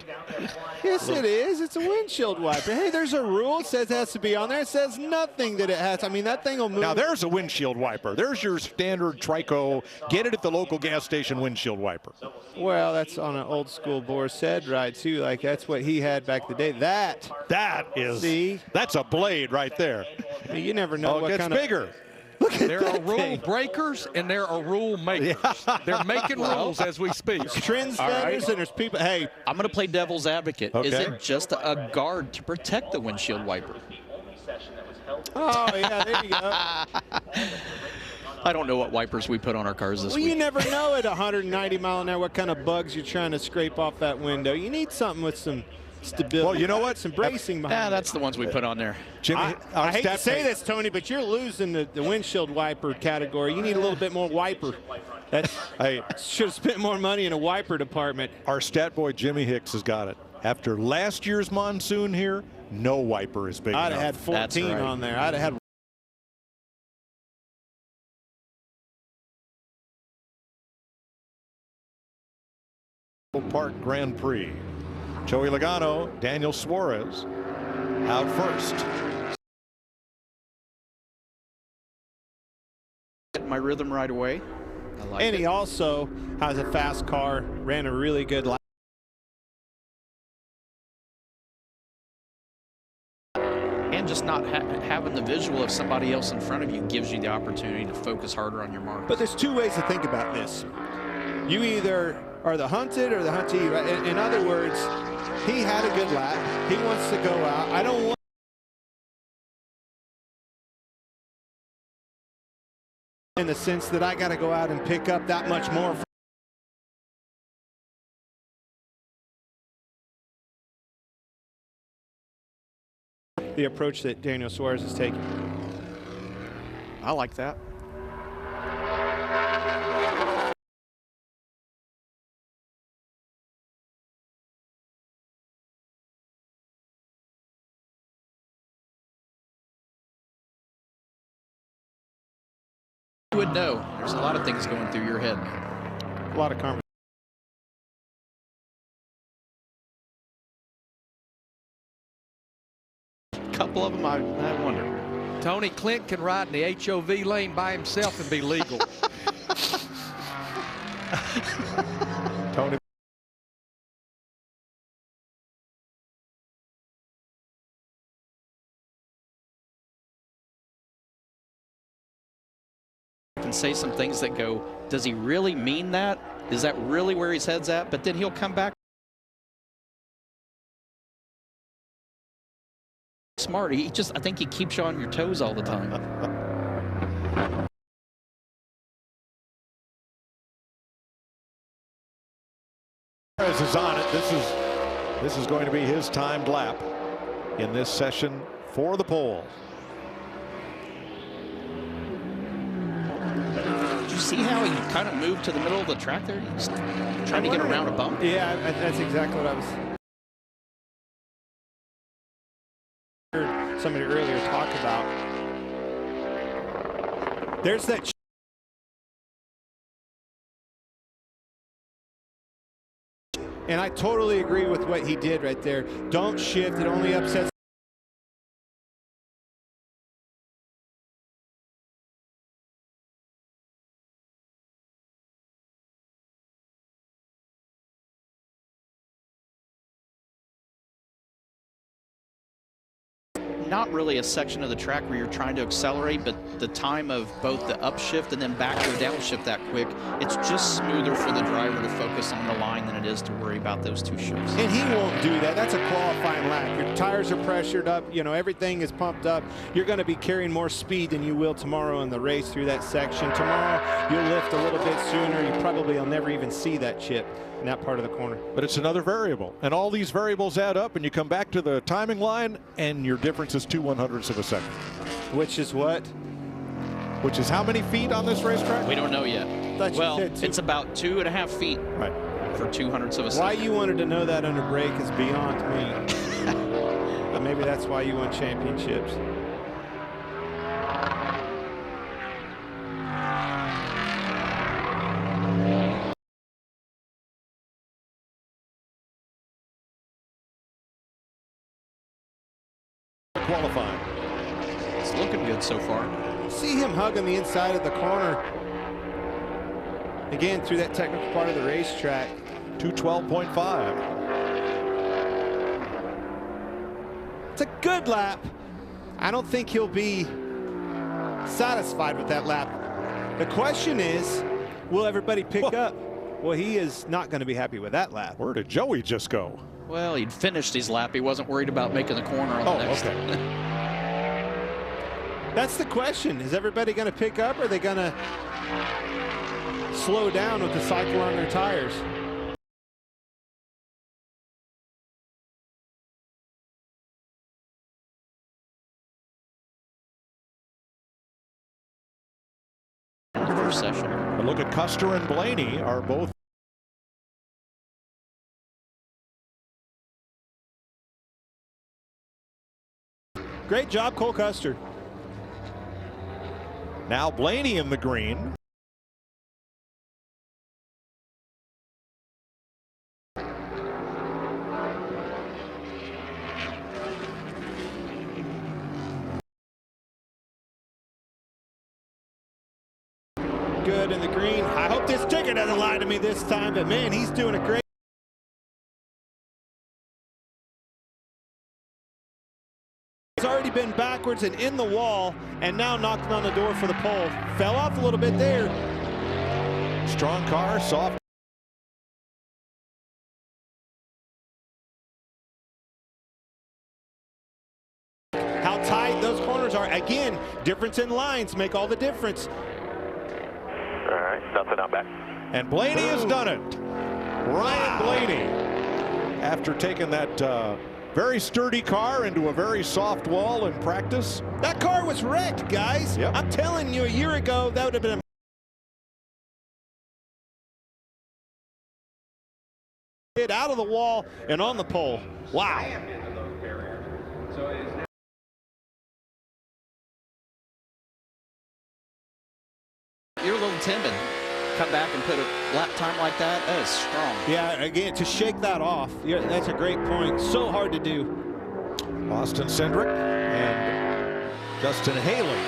Yes, it is. It's a windshield wiper. Hey, there's a rule. It says it has to be on there. It says nothing that it has. I mean, that thing will move. Now, there's a windshield wiper. There's your standard Trico, get it at the local gas station windshield wiper. Well, that's on an old school Boris said ride, too. Like, that's what he had back the day. That is, see? That's a blade right there. You never know what it gets kind bigger. Look There are rule breakers and there are rule makers. They're making rules as we speak. Trendsetters and there's people. Hey, I'm going to play devil's advocate. Okay. Is it just a guard to protect the windshield wiper? Oh, yeah, there you go. I don't know what wipers we put on our cars this Well, week. you never know at 190 mile an hour what kind of bugs you're trying to scrape off that window. You need something with some stability. Well, you know what? Some bracing behind Yeah, that's the ones we put on there. Jimmy, I hate to say this, Tony, but you're losing the windshield wiper category. You need a little bit more wiper. I should have spent more money in a wiper department. Our stat boy Jimmy Hicks has got it. After last year's monsoon here, no wiper is big I'd enough. have had 14 on there. I'd have had. Park Grand Prix. Joey Logano, Daniel Suarez out first. Get my rhythm right away. I like And it. he also has a fast car, ran a really good lap. And just not having the visual of somebody else in front of you gives you the opportunity to focus harder on your mark. But there's two ways to think about this. You either are the hunted or the huntee. Right? In other words, he had a good lap. He wants to go out. I don't want in the sense that I got to go out and pick up that much more. The approach that Daniel Suarez is taking. I like that. You would know. There's a lot of things going through your head. A lot of conversation. A couple of them, I wonder. Tony Clint can ride in the HOV lane by himself and be legal. Tony. And say some things that go, does he really mean that? Is that really where his head's at? But then he'll come back smart. I think he keeps you on your toes all the time. Suarez is on it. This is going to be his timed lap in this session for the pole. Did you see how he kind of moved to the middle of the track there? He's trying to get around a bump. Yeah, that's exactly what I was. Heard somebody earlier talk about. There's that. And I totally agree with what he did right there. Don't shift. It only upsets. Not really a section of the track where you're trying to accelerate, but the time of both the upshift and then back or downshift that quick, it's just smoother for the driver to focus on the line than it is to worry about those two shifts. And he won't do that. That's a qualifying lap. Your tires are pressured up. You know, everything is pumped up. You're going to be carrying more speed than you will tomorrow in the race through that section. Tomorrow, you'll lift a little bit sooner. You probably will never even see that chip in that part of the corner. But it's another variable. And all these variables add up, and you come back to the timing line, and your difference is 2/100ths of a second. Which is what? Which is how many feet on this racetrack? We don't know yet. Well, it's about 2.5 feet for 2/100ths of a second. Why you wanted to know that under brake is beyond me. But maybe that's why you won championships. Qualifying. It's looking good so far. See him hugging the inside of the corner. Again, through that technical part of the racetrack. 2:12.5. It's a good lap. I don't think he'll be satisfied with that lap. The question is, will everybody pick up? Well, he is not going to be happy with that lap. Where did Joey just go? Well, he'd finished his lap. He wasn't worried about making the corner on the next. Okay. That's the question. Is everybody going to pick up, or are they going to slow down with the cycle on their tires? First session. But look at Custer and Blaney are both. Great job, Cole Custer. Now Blaney in the green. Good in the green. I hope this ticker doesn't lie to me this time, but man, he's doing a great. He's already been backwards and in the wall, and now knocked on the door for the pole. Fell off a little bit there. Strong car, soft. How tight those corners are. Again, difference in lines make all the difference. All right, nothing out back. And Blaney has done it. Ryan Blaney, after taking that very sturdy car into a very soft wall in practice. That car was wrecked, guys. Yep. I'm telling you, a year ago, that would have been hit out of the wall and on the pole. Wow. You're a little timid. Come back and put a lap time like that. That is strong. Yeah, again, to shake that off, that's a great point. So hard to do. Austin Cindric and Justin Haley.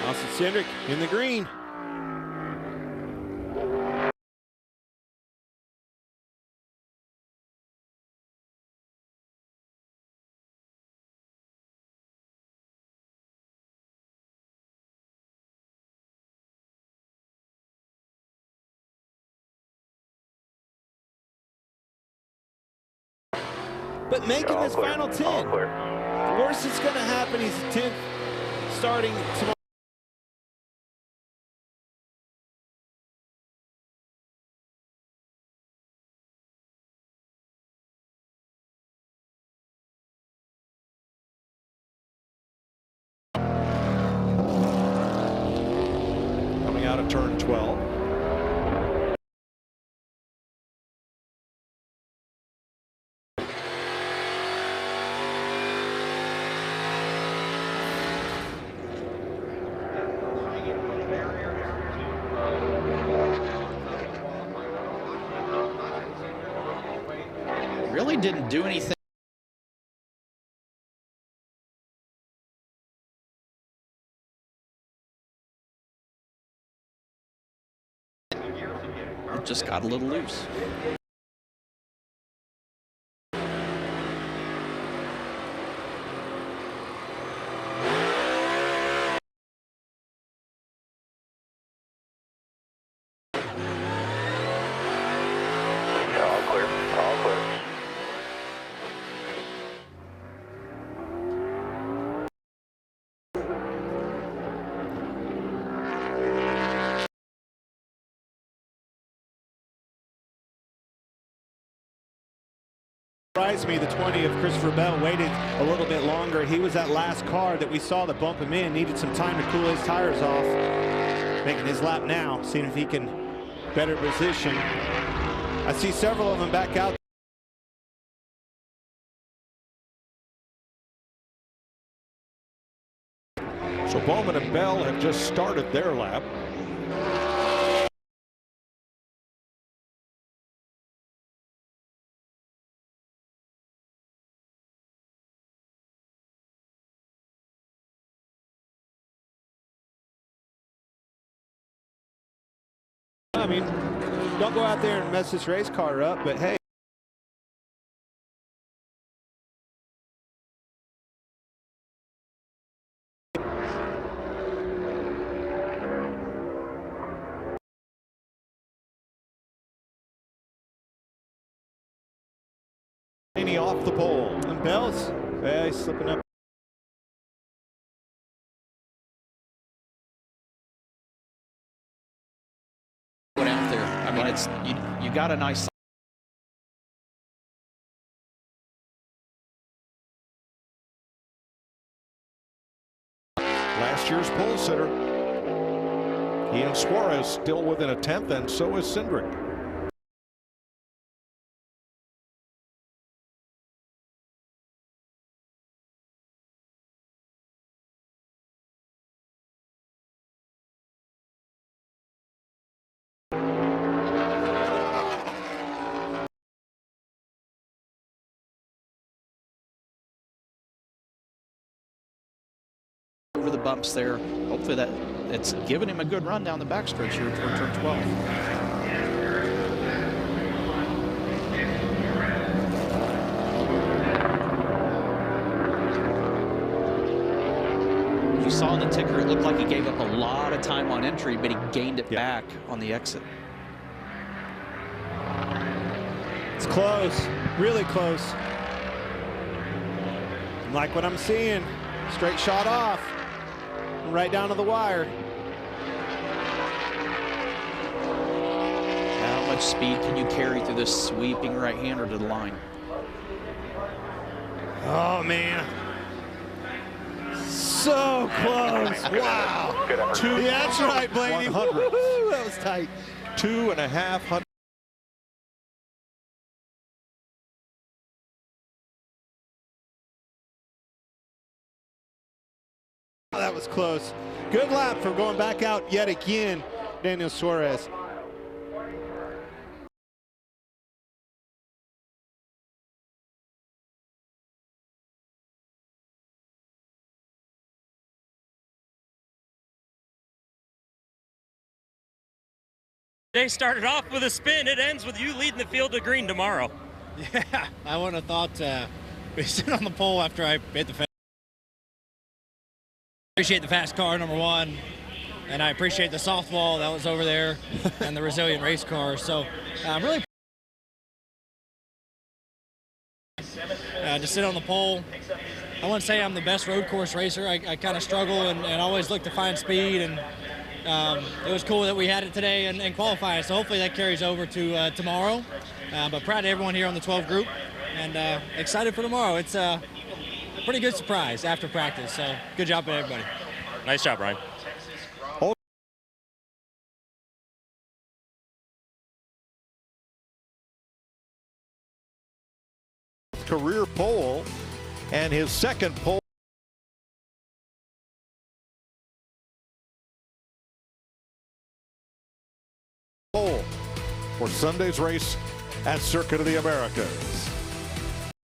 Austin Cindric in the green. But making this final 10. Worst is going to happen. He's 10th starting tomorrow. Coming out of turn 12. Really didn't do anything. It just got a little loose. All clear. All clear. Surprised me, the 20 of Christopher Bell waited a little bit longer. He was that last car that we saw that bump him in, needed some time to cool his tires off. Making his lap now, seeing if he can better position. I see several of them back out. So Bowman and Bell have just started their lap. I mean, don't go out there and mess this race car up, but hey. Blaney off the pole. And Bell's, yeah, he's slipping up. Out there. I mean, it's you got a nice. Last year's pole sitter. He and Suarez still within a tenth, and so is Cindric. Over the bumps there. Hopefully that it's giving him a good run down the backstretch here toward turn 12. You saw in the ticker, it looked like he gave up a lot of time on entry, but he gained it back on the exit. It's close, really close. Like what I'm seeing. Straight shot off, right down to the wire. How much speed can you carry through this sweeping right-hander to the line? Oh, man. So close. Wow. Yeah, that's right, Blaney. Woo-hoo, that was tight. 2.5 That was close. Good lap for going back out yet again, Daniel Suarez. Day started off with a spin. It ends with you leading the field to green tomorrow. Yeah, I wouldn't have thought we sit on the pole after I hit the fence. Appreciate the fast car, number one, and I appreciate the softball that was over there and the resilient race car. So I'm really to sit on the pole. I wouldn't say I'm the best road course racer. I kind of struggle and always look to find speed, and it was cool that we had it today and qualifying. So hopefully that carries over to tomorrow. But proud of everyone here on the 12 group, and excited for tomorrow. It's pretty good surprise after practice, so good job to everybody. Nice job, Ryan. career pole and his second pole. For Sunday's race at Circuit of the Americas.